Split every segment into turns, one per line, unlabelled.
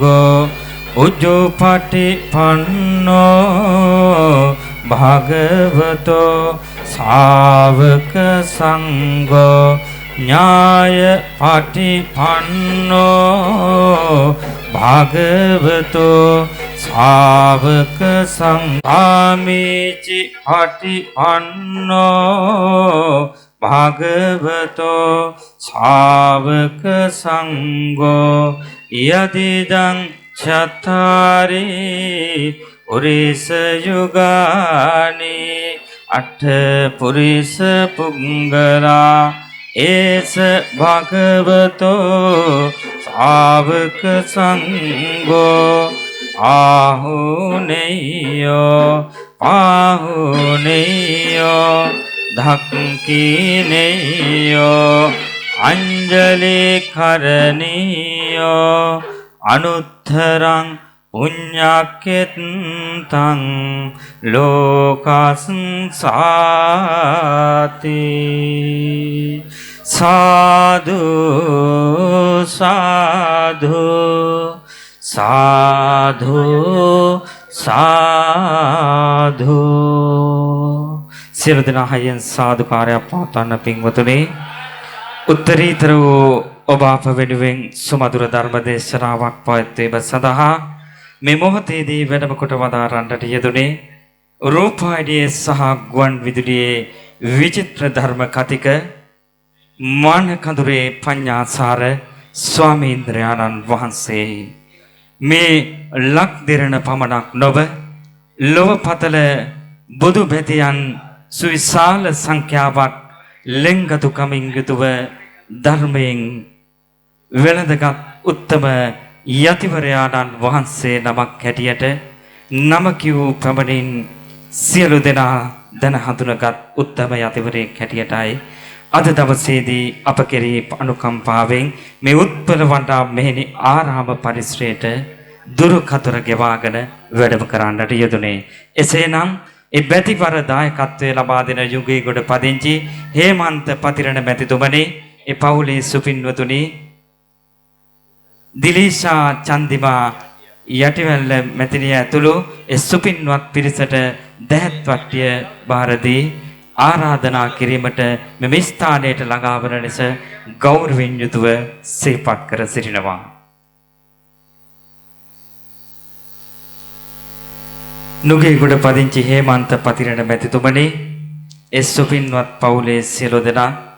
සංඝෝ උජුපටිපන්නෝ භගවතෝ ශාවක සංඝෝ ඥාය පටිපන්නෝ භගවතෝ ශාවක සංඝාමිචි පටිපන්නෝ භගවතෝ ශාවක සංඝෝ යදිදං චත්තාරි පුරිස යුගානි අට පුරිස පුංගලා ඒස භගවතෝ ශාවක සංඝෝ ආහුනේයෝ පාහුනේයෝ ධක්ඛිනේයෝ අංජලි කරණීයෝ අනුත්තරං පුඤ්ඤක්ඛෙත්තං ලෝකස්සාති සාදු සාදු සාදු සාදු සියලු දෙනා හයෙන් සාදුකාරයක් පවත්වන්න පින්වතුනි උත්තරීතර වූ ඔබ අප වෙනුවෙන් සුමధుර ධර්ම දේශනාවක් පවත්වීම සඳහා මේ මොහොතේදී වැඩම කොට වදාරන්නට යෙදුනේ රූපවාහිනියේ සහ ගුවන් විදුලියේ විචිත්‍ර ධර්ම කතික මානකඳුරේ පඤ්ඤාසාර ස්වාමීන්ද්‍රයන්න් වහන්සේ මේ ලක් දිරණ පමණක් නොව ලොව පතල බුදු බැතියන් සුවිශාල සංඛ්‍යාවක් ලෙන්ගතු කමින් යුතුව ධර්මයෙන් වෙළඳගත් උත්තම යතිවරයාණන් වහන්සේ නමක් හැටියට නම කියූ ප්‍රමණින් සියලු දෙනා දැන හඳුනගත් උත්තම යතිවරයෙක් හැටියටයි අද දවසේදී අප කෙරෙහි අනුකම්පාවෙන් මේ උත්පල වඩා මෙහෙණි ආරාම පරිසරයට දුරු කතර ගෙවාගෙන වැඩම කරන්නට යෙදුනේ. එසේනම් ඒ බැතිවර දායකත්වයේ ලබා දෙන යුගයේ ගොඩ පදිංචි හේමන්ත පතිරණ මැතිතුමනි, ඒ පවුලේ සුපින්වතුනි දිලීෂා චන්දිමා යටිවැල්ල මැතිණිය ඇතුළු ඒ සුපින්වත් පිරිසට දැහැත් වට්ටිය බාරදී ආරාධනා කිරීමට මෙම ස්ථානයට ළඟා වන ලෙස ගෞරවයෙන් යුතුව සිහිපත් කර සිටිනවා. නුගේගොඩ පදිංචි හේමන්ත පතිරණ මැතිතුමනි, ඒ සුපින්වත් පවුලේ සියලු දෙනා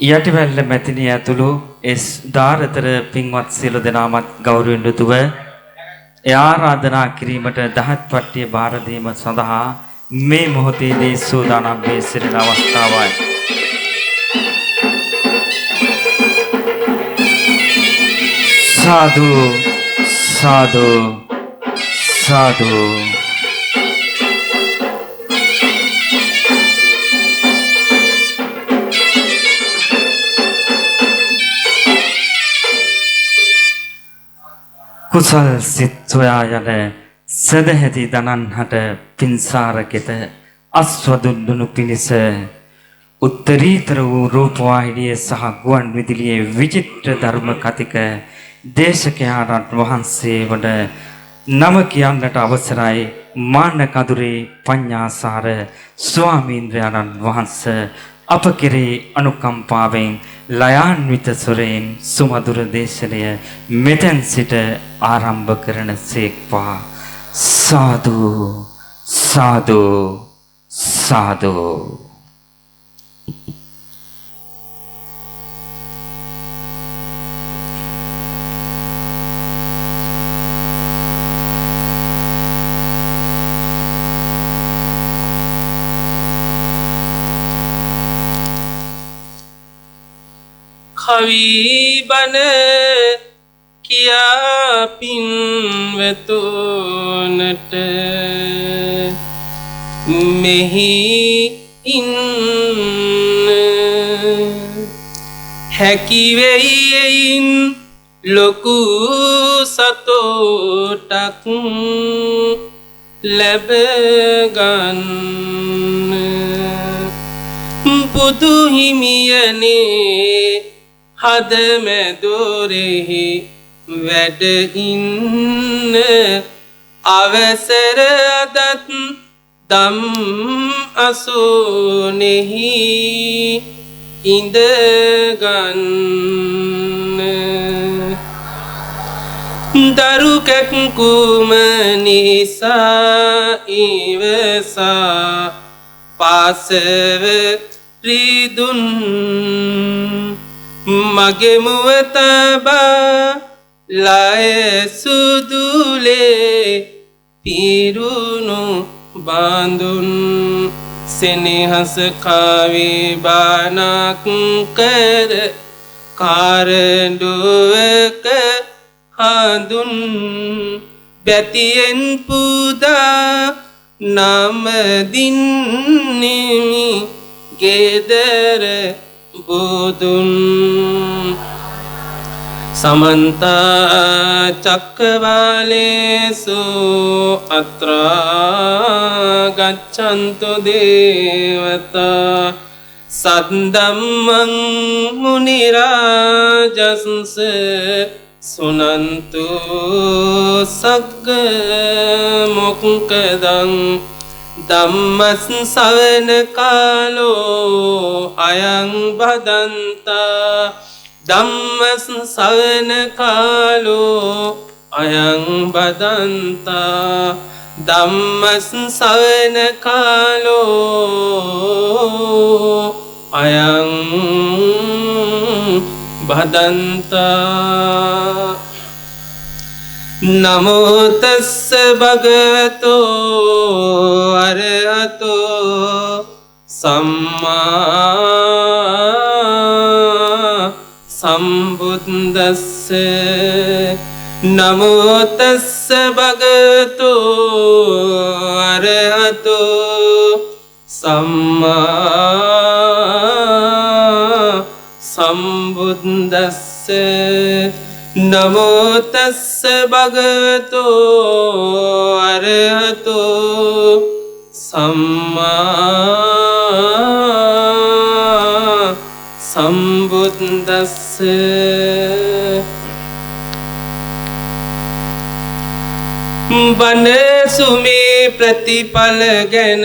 යටිවැල්ල මැතිණිය ඇතුළු ඒ දාරතර පින්වත් සියලු දෙනාමත් ගෞරවයෙන් යුතුව ඒ ආරාධනා කිරීමට දහත් වට්ටිය බාර දීම සඳහා මේ මොහොතේදී සූදානම් වී සිටින අවස්ථාවයි. සාදු සාදු සාදු. කුසල් සිත් සොයා යන සදහැති දනන්හට පින්සාරකෙත අස්වදුන්දුනු පිණිස උත්තරීතර වූ රූපවාහිනිය සහ ගුවන් විදුලියේ විචිත්‍ර ධර්ම කතික දේශකයාණන් වහන්සේ වන නම කියන්නට අවසරයි මානකඳුරේ පඤ්ඤාසාර ස්වාමීන්ද්‍රයන්න් වහන්සේ අප කෙරෙහි අනුකම්පාවෙන් ලයාන්විත සොරෙන් සුමధుර දේශනය මෙතෙන් සිට ආරම්භ කරන සේක්වා. සාදු සාදු සාදු.
කවි බන කියා පින්වතුනට මෙහි ඉන්න හැකි වෙයින් ලොකු සතුටක් ලැබ ගන්න බුදු හිමියනේ හද මැදුරෙහි වැඩ ඉන්න අවසර අදත් දම් අසුනෙහි ඉඳගන්න දරු කැක්කුම නිසා ඉවසා පාසව රිදුන් මගේ මුව තබා ලය සුදුලේ පිරුණු බඳුන් සෙනෙහස කාවේ බානක් කර කාරඬුවක හඳුන් බැතියෙන් පුදා නමදින්නෙමි ගෙදර බුදුන් සමන්ත චක්කවාලේසු අත්‍රා ගච්ඡන්තු දේවතා සද්දම්මං මුනි රාජස්ස සුනන්තු සග්ග මොක්කදං ධම්මස් සවන කාලෝ අයං බදන්තා ධම්මස් සවන කාලෝ අයං බදන්තා ධම්මස් සවන කාලෝ අයං බදන්තා නමෝ තස්ස භගවතෝ අරහතෝ සම්මා සම්බුද්දස්ස නමෝ තස්ස භගවතෝ අරහතෝ සම්මා සම්බුද්දස්ස නමෝ තස්ස භගවතෝ අරහතෝ සම්මා සම්බුද්දස්ස බණ සුමේ ප්‍රතිඵල ගැන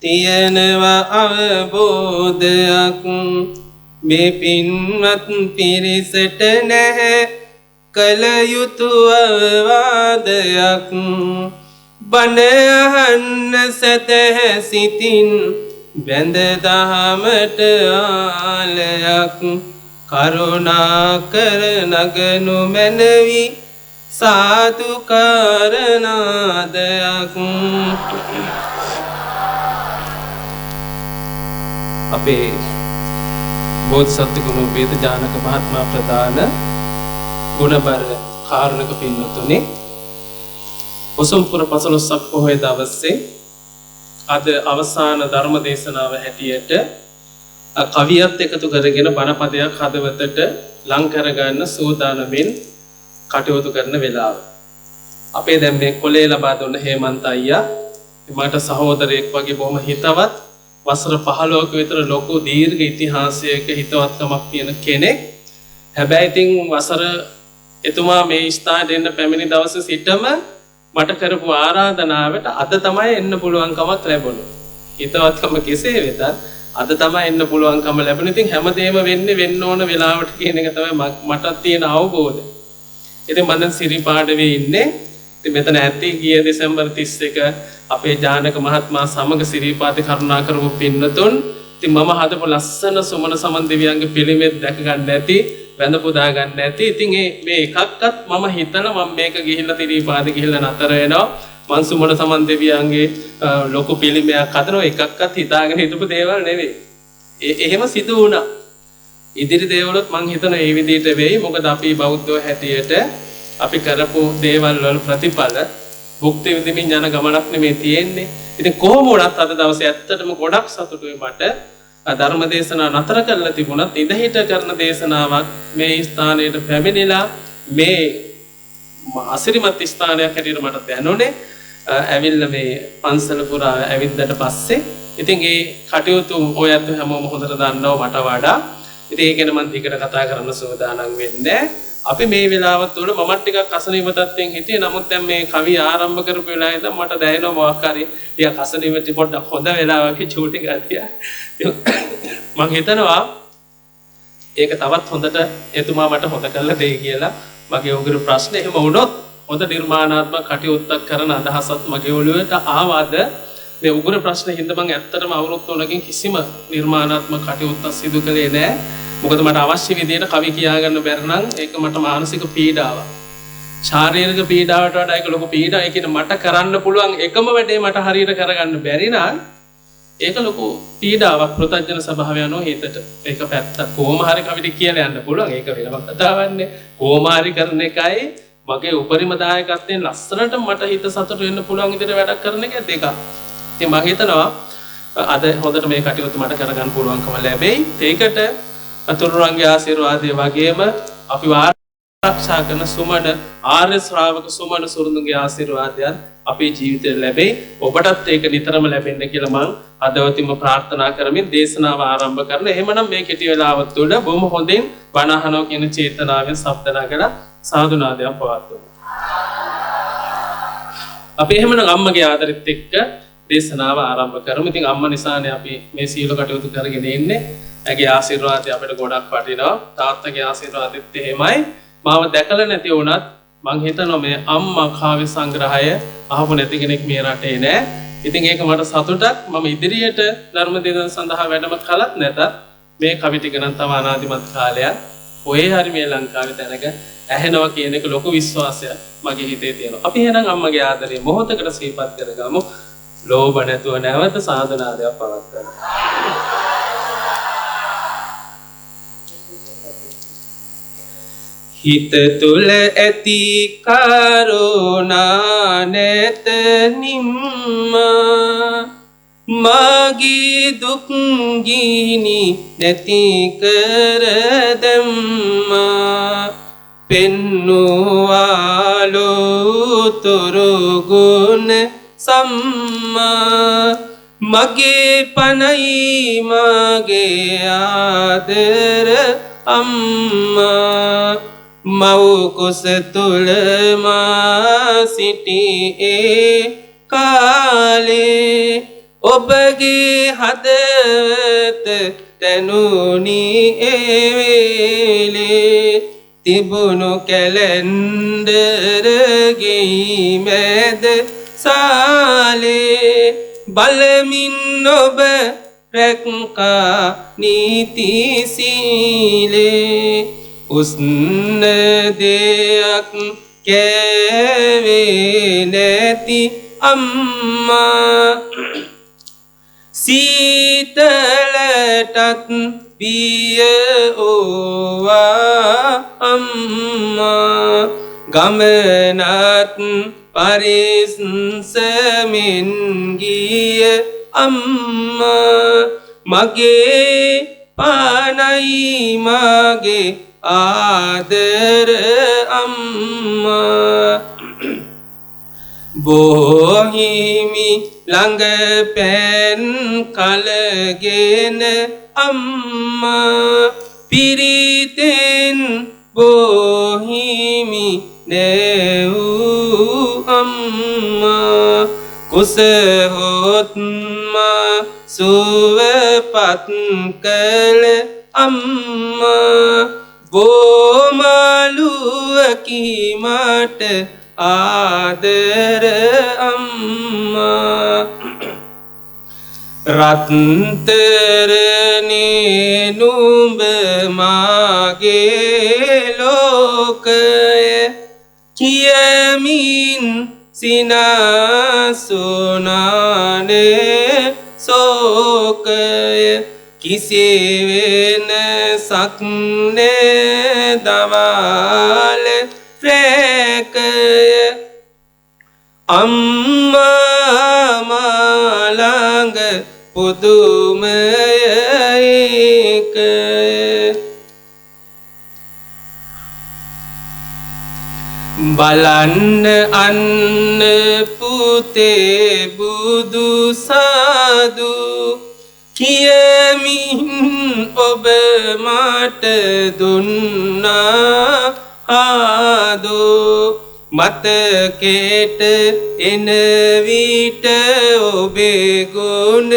තියෙනවා අවබෝධයක් මේ පින්වත් පිරිසට නැහැ කල යුතු අවවාදයක් බණ අහන්න සැතැහැ සිතින් බැඳ දහමට ආලයක් කරුණා කර නගනු මැනවි සාදුකාර නාදයක් අපේ බෝධිසත්ව ගුණ වේද ජානක මහත්මයා ප්‍රදාන ගුණබර කාරුණික පින්වතුනි ඔසම්පුර පසළොස්වක පොහොය දවසේ අද අවසාන ධර්ම දේශනාව හැටියට කවියත් එකතු කරගෙන බණපදයක් හදවතට ලං කරගන්න සූදානමින් කටයුතු කරන වෙලාව. අපේ දැන් මේ කොලේ ලබා දුන්න හේමන්ත අයියා මට සහෝදරයෙක් වගේ බොහොම හිතවත් වසර 15ක විතර ලොකු දීර්ඝ ඉතිහාසයක හිතවත්කමක් තියෙන කෙනෙක්. හැබැයි ඉතින් වසර එතුමා මේ ස්ථානයේ දෙන්න පැමිණි දවසේ සිටම මට කරපු ආරාධනාවට අද තමයි එන්න පුළුවන්කමක් ලැබුණේ. හිතවත්කම කෙසේ වෙතත් අද තමයි එන්න පුළුවන්කම ලැබුණේ. ඉතින් හැමදේම වෙන්න ඕන වෙලාවට කියන එක තමයි මට තියෙන අවබෝධය. ඉතින් මම දැන් සිරිපාඩවේ ඉන්නේ. ඉතින් මෙතන ඇත්තේ ගිය දෙසැම්බර් 31 අපේ ජානක මහත්මයා සමග සිරිපාදේ කරුණා කරපු පින්නතුන්. ඉතින් මම හදපු ලස්සන සුමන සමන් දෙවියන්ගේ පිළිමෙත් දැක ගන්න ඇති, වැඳ පුදා ගන්න ඇති. ඉතින් මේ එකක්වත් මම හිතලා මම මේක ගිහිල්ලා සිරිපාදේ ගිහිල්ලා නතර වෙනවා. මං සුමන සමන් දෙවියන්ගේ ලොකු පිළිමයක් හදනවා. එකක්වත් හිතාගෙන හිටපු දේවල් නෙවෙයි. එහෙම සිදු වුණා. ඉදිරි දේවලුත් මං හිතන ඒ විදිහට වෙයි. මොකද අපි බෞද්ධයෝ හැටියට අපි කරපු දේවල් වල ප්‍රතිඵල භුක්ති විඳින්න යන ගමනක් නෙමෙයි තියෙන්නේ. ඉතින් කොහොම වුණත් අද දවසේ ඇත්තටම ගොඩක් සතුටුයි මට. ධර්ම දේශනා නතර කරලා තිබුණත් ඉඳහිට කරන දේශනාවක් මේ ස්ථානයට පැමිණිලා මේ අසිරිමත් ස්ථානයක් හැටියට මට දැනුනේ. ඇවිල්ලා මේ පන්සල පුරා ඇවිද්දාට පස්සේ ඉතින් ඒ කටයුතු ඔයත් හැමෝම හොඳට දන්නවා මට වඩා. ඉතින් ඒ ගැන මම ටිකට කතා කරන්න සූදානම් වෙන්නේ. අපි මේ වෙලාව තුළ මමත් ටිකක් අසනීප තත්ත්වයෙන් හිටියේ. නමුත් දැන් මේ කවිය ආරම්භ කරපු වෙලාවේ ඉඳන් මට දැනෙනවා මොකක් හරි ටිකක් අසනීපටි පොඩ්ඩක් හොඳ වෙලාවක චූටි ගතිය. මම හිතනවා ඒක තවත් හොඳට එතුමා මට හොද කරලා දෙයි කියලා. මගේ උගුරු ප්‍රශ්න එහෙම වුණොත් හොඳ නිර්මාණාත්මක කටයුත්තක් කරන අදහසත් මගේ ඔළුවට ආවද මේ උගුරු ප්‍රශ්න හින්දා මම ඇත්තටම අවුරුදු 3කින් කිසිම නිර්මාණාත්මක කටයුත්තක් සිදු කළේ නැහැ. මොකද මට අවශ්‍ය විදිහට කවි කියා ගන්න බැරි නම් ඒක මට මානසික පීඩාවක්. ශාරීරික පීඩාවට වඩා ඒක ලොකු පීඩාවක්. ඒ කියන්නේ මට කරන්න පුළුවන් එකම වැඩේ මට හරියට කරගන්න බැරි නම් ඒක ලොකු පීඩාවක්. ප්‍රත්‍යඥ ස්වභාවය යනවා හිතට. ඒක පැත්ත කොහොම හරි කවිට කියලා යන්න පුළුවන්. ඒක වෙනම කතාවක් නේ. කොහොම හරි කරන එකයි මගේ උපරිම දායකත්වයෙන් ලස්සනට මට හිත සතුට වෙන්න පුළුවන් විදිහට වැඩක් කරන එක දෙකක්. ඉතින් මම හිතනවා අද හොඳට මේ කටයුතු මට කරගන්න පුළුවන්කම ලැබෙයි. ඒකට අතුරුරන්ගේ ආශිර්වාදය වගේම අපි ආරක්ෂා කරන සුමන ආර්ය ශ්‍රාවක සුමන සුරුඳුගේ ආශිර්වාදයත් අපේ ජීවිතේ ලැබෙයි. ඔබටත් ඒක නිතරම ලැබෙන්න කියලා මම අදවතින්ම ප්‍රාර්ථනා කරමින් දේශනාව ආරම්භ කරනවා. එහෙමනම් මේ කෙටි වෙලාව තුළ බොහොම හොඳින් බණ අහනවා කියන චේතනාවෙන් ශබ්ද නගලා සාදුනාදයක් පවත්වමු. අපි එහෙමනම් අම්මගේ ආදරෙත් එක්ක දේශනාව ආරම්භ කරමු. ඉතින් අම්මා නිසානේ අපි මේ සීල කටයුතු කරගෙන ඉන්නේ. ඇගේ ආශිර්වාදය අපිට ගොඩක් වටිනවා. තාත්තගේ ආශිර්වාදෙත් එහෙමයි. මාව දැකලා නැති වුණත් මං හිතනවා මේ අම්මා කාව්‍ය සංග්‍රහය අහපු නැති කෙනෙක් මේ රටේ නෑ. ඉතින් ඒක මට සතුටක්. මම ඉදිරියට ධර්ම දේශන සඳහා වැඩම කළත් නැතත් මේ කවි ටික නම් තව අනාදිමත් කාලයක් ඔය හරි මේ ලංකාවේ තැනක ඇහෙනවා කියන එක ලොකු විශ්වාසයක් මගේ හිතේ තියෙනවා. අපි එහෙනම් අම්මගේ ආදරේ මොහොතකට සිහිපත් කරගමු. ලෝභ නැතුව නැවත සාධනාදයක් පවත්වන්න. හිත තුළ ඇති කරුණා නැත නිම්ම මාගේ දුක් ගිනි නැති කර දැම්මා පෙන්නුවාලෝ තුරු ගුණ සම්මා මගේ පනයි මගේ ආදර අම්මා මව් කුස තුල මා සිටියේ කාලේ ඔබගේ හදවත තනුනි ඒ වේලේ තිබුණු කැලෙන්ඩර් ගෙයි මැද සාලේ බලමින් ඔබ රැක්කා නීති සීලේ උස්න දෙයක් කෑවේ නැති අම්මා සීතලටත් පිය ඕවා අම්මා ගමනත් පරිස්සමින් ගිය අම්මා මගේ පානයි මගේ ආදර අම්මා බොහිමි ළඟ පෑන් කලගෙන අම්මා පිරිතෙන් බොහිමි නැවූ අම්මා කුස හොත්මා සුවපත් කළ අම්මා බොමලුවකි මට ආදර අම්මා රත්තරනේ නුඹ මාගේ ලෝකය කියමින් සිනාසුනානේ සෝකය කිසිවෙන සක්නේ දවාල රැකය අම්මා මාළඟ පුදුමය ඒකය බලන්න අන්න පුතේ බුදු සාදු කියමින් ඔබ මට දුන්නා ආදෝ මතකේට එන විට ඔබේ ගුණ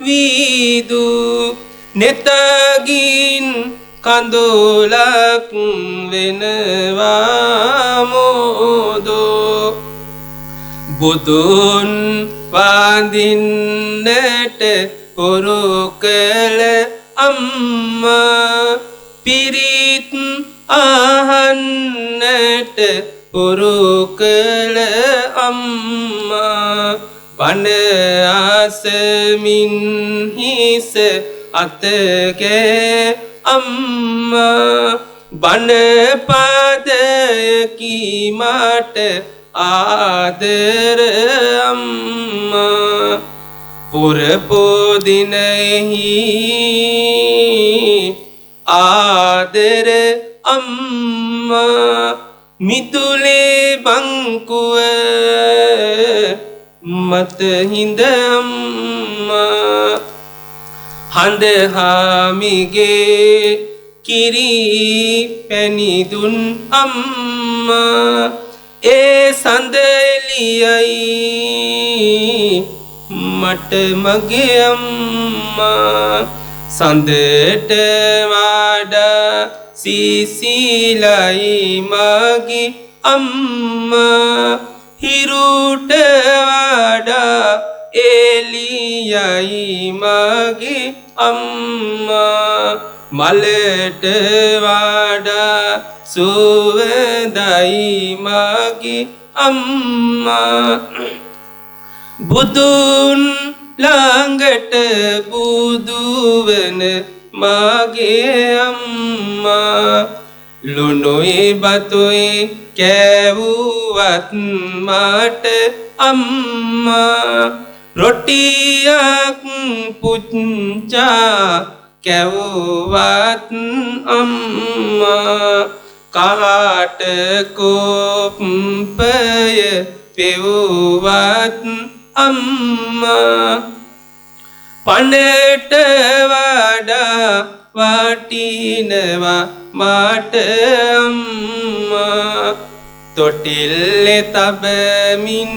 වීදු නෙතගින් කඳුලක් වෙනවා මොදෝ බුදුන් වඳින්නට පුරු කළ අම්මා පිරිත් අහන්නට පුරු කළ අම්මා බණ අසමින් හිස අතකේ අම්මා බණ පදයකි මට ආදර අම්මා පුරපොදිනෙහි ආදර අම්මා මිතුලේ බංකුව මත හිඳ අම්මා හඳ හාමිගේ කිරි පැණිදුන් අම්මා ඒ සඳ එළියයි මට මගේ අම්මා සඳට වඩා සිසිලයි මගේ අම්මා හිරුට වඩා එළියයි මගේ අම්මා මලට වඩා සුවඳයි මගේ අම්මා බුදුන් ළඟට බුදුවන මගේ අම්මා ලුණුයි බතුයි කෑවුවත් මට අම්මා රොටියක් පුච්චා කැවුවත් අම්මා කාට කොප්පය පෙවුවත් අම්මා පණට වඩා වටිනවා මට අම්මා තොටිල්ලේ තබමින්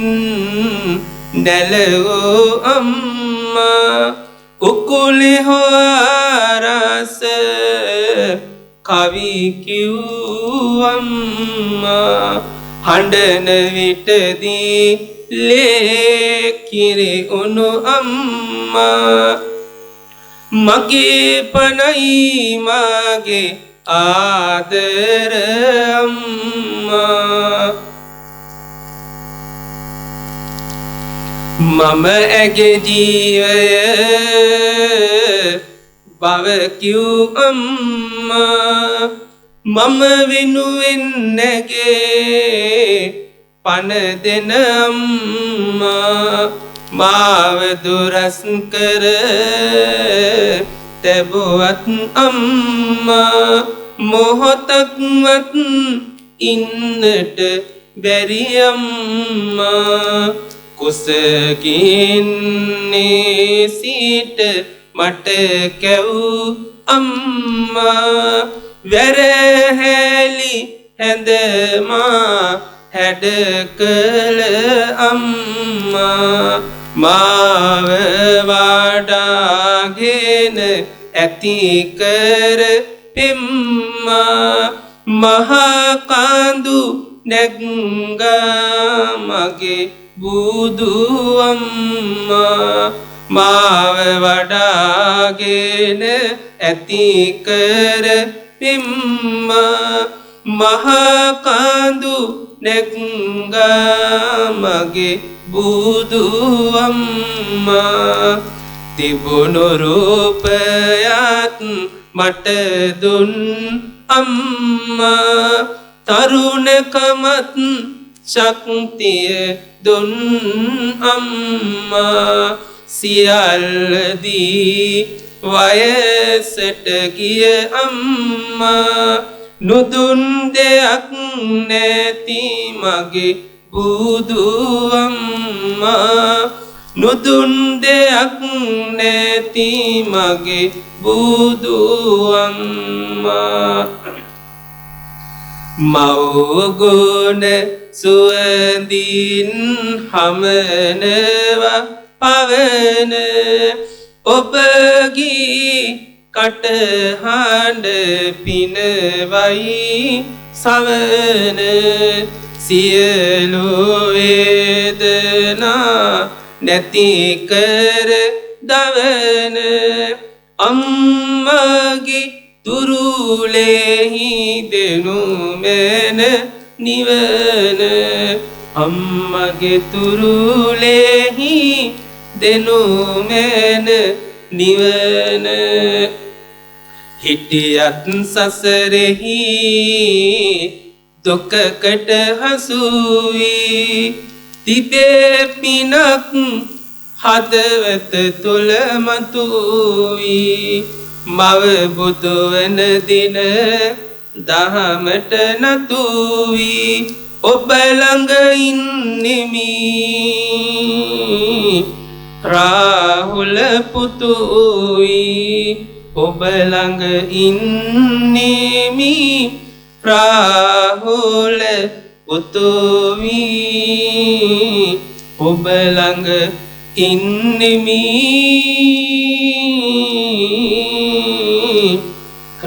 නැලවූ අම්මා උකුලේ හොරස කවි කිව් අම්මා හඬන විටදී ලේ කිරි උණු අම්මා මගේ පනයි මගේ ආදර අම්මා මම ඇගේ ජීවය බව කිව් අම්මා මම වෙනුවෙන් නැගේ පන දෙන අම්මා මාව දුරස් කර තැබුවත් අම්මා මොහොතක්වත් ඉන්නට බැරි අම්මා කුසගින්නේ සිට මට කැව් අම්මා වැරහැලි හැඳමා හැඩ කළ අම්මා මාව වඩාගෙන ඇති කර පෙම්මා මහා කඳු නැග්ගා මගේ බුදු අම්මා මාව වඩාගෙන ඇති කර පෙම්මා මහා කඳු නැග්ගා මගේ බුදු අම්මා තිබුණු රූපයත් මට දුන් අම්මා තරුණකමත් ශක්තිය දුන් අම්මා සියල්ලදී වයසට ගිය අම්මා නුදුන් දෙයක් නැති මගේ බුදු අම්මා නුදුන් දෙයක් නැති මගේ බුදු අම්මා මවගුණ සුවඳින් හමනව පවන ඔබගේ කටහඬ පිනවයි සවන සියලු වේදනා නැති කර දවන අම්මගේ තුරුලෙහි දෙනු මෙන නිවන අම්මගේ තුරුලෙහි දෙනු මෙන නිවන හිටියත් සසරෙහි දුකකට හසු වී තිබේ පිනක් හදවත තුල මතුවී මව බුදු වන දින දහමට නතු වී ඔබ ළඟ ඉන්නෙමි රාහුල පුතුයි ඔබ ළඟ ඉන්නෙමි රාහුල පුතුයි ඔබ ළඟ ඉන්නෙමි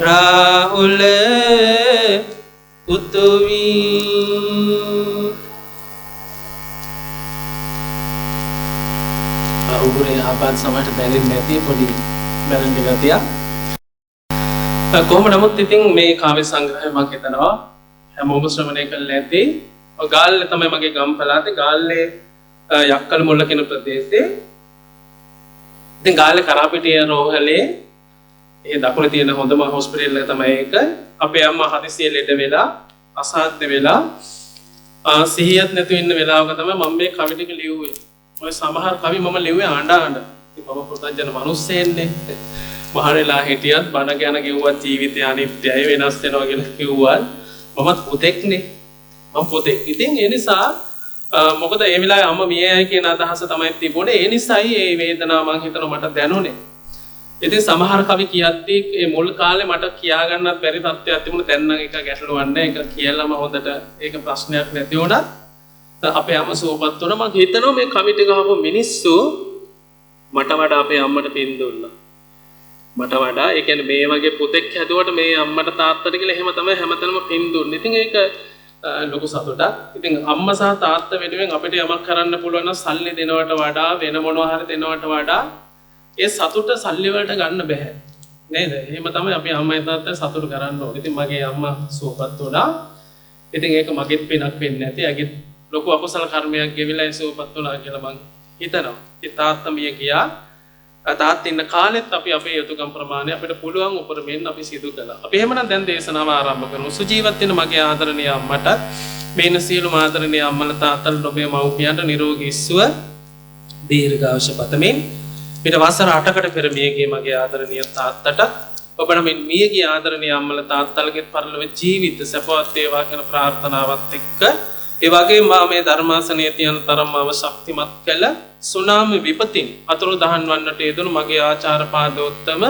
රාහුල පුතුයි උගුරේ ආපත් සමහරට බැලෙන්නේ නැති පොඩි බැලන් ටිකක් තියා. කොහොම නමුත් ඉතින් මේ කාව්‍ය සංග්‍රහය මම හිතනවා හැමෝම ශ්‍රවණය කරලා ඇති. ඔය ගාල්ලේ තමයි මගේ ගම් පළාතේ ගාල්ලේ යක්කල මුල්ල කියන ප්‍රදේශේ. ඉතින් ගාල්ලේ කරාපිටිය රෝහලේ ඒ දකුණේ තියෙන හොඳම හොස්පිටල් එක තමයි ඒක. අපේ අම්මා හදිසියෙ ලෙඩ වෙලා අසාධ්‍ය වෙලා සිහියත් නැතුව ඉන්න වෙලාවක තමයි මම මේ කවි ටික ලියුවේ. ඔය සමහර කවි මම ලිව්වේ ආඬ. ඉතින් මම පුතජන මිනිස්සෙන්නේ. මහරෙලා හිටියත් බණ ගැන කිව්වත් ජීවිතය අනිත්‍යයි වෙනස් වෙනවා කියලා කිව්වත් මමත් පුතෙක්නේ. මම පුතෙක්. ඉතින් ඒ නිසා මොකද ඒ වෙලාවේ අම්මා මියයි කියන අදහස තමයි තිබුණේ. ඒ නිසායි මේ වේදනාව මං හිතනවා මට දැනුනේ. ඉතින් සමහර කවි කියද්දී මේ මුල් කාලේ මට කියා ගන්නත් බැරි තත්ත්වයක් තිබුණා. දැන් නම් එක ගැටලුවක් නැහැ. ඒක කියලාම හොඳට ඒක ප්‍රශ්නයක් නැති වුණා. අපේ අම්ම සුවපත් වුණා. මම හිතනවා මේ කවි ටික අහපු මිනිස්සු මට වඩා අපේ අම්මට පින් දුන්නා. මට වඩා ඒ කියන්නේ මේ වගේ පුතෙක් හැදුවට මේ අම්මට තාත්තට කියලා එහෙම තමයි හැමතැනම පින් දුන්නේ. ඉතින් ඒක ලොකු සතුටක්. ඉතින් අම්මා සහ තාත්තා වෙනුවෙන් අපිට යමක් කරන්න පුළුවන් නම් සල්ලි දෙනවට වඩා වෙන මොනවා හරි දෙනවට වඩා ඒ සතුට සල්ලි වලට ගන්න බෑ. නේද? එහෙම තමයි අපි අම්මයි තාත්තයි සතුට කරන්න ඕනේ. ඉතින් මගේ අම්මා සුවපත් වුණා. ඉතින් ඒක මගෙත් පිනක් වෙන්නේ නැති. අගෙත් ලොකු අකුසල කර්මයක් ගෙවිලා ඒ සුවපත් වුණා කියලා මං හිතනවා. ඉතින් තාත්තා මිය ගියා. තාත්තා ඉන්න කාලෙත් අපි අපේ යුතුයකම් ප්‍රමාණය අපිට පුළුවන් උපරිමයෙන් අපි සිදු කළා. අපි එහෙමනම් දැන් දේශනාව ආරම්භ කරමු. සුජීවත් වෙන මගේ ආදරණීය අම්මට මේන සියලුම ආදරණීය අම්මලා තාත්තලා ඔබේ මව්පියන්ට නිරෝගී සුව දීර්ඝායුෂ පතමින් පිට වසර 8කට පෙර මියගිය මගේ ආදරණීය තාත්තට ඔබට මේ මියගිය ආදරණීය අම්මලා තාත්තලගේ පරලොව ජීවිත සපවත් වේවා කියන ප්‍රාර්ථනාවත් එක්ක ඒ වගේම මා මේ ධර්මාසනයේ තියෙන තරම් මාව ශක්තිමත් කළ සුනාමි විපතින් අතුරුදහන් වන්නට යෙදුණු මගේ ආචාර්ය පාදෝත්තම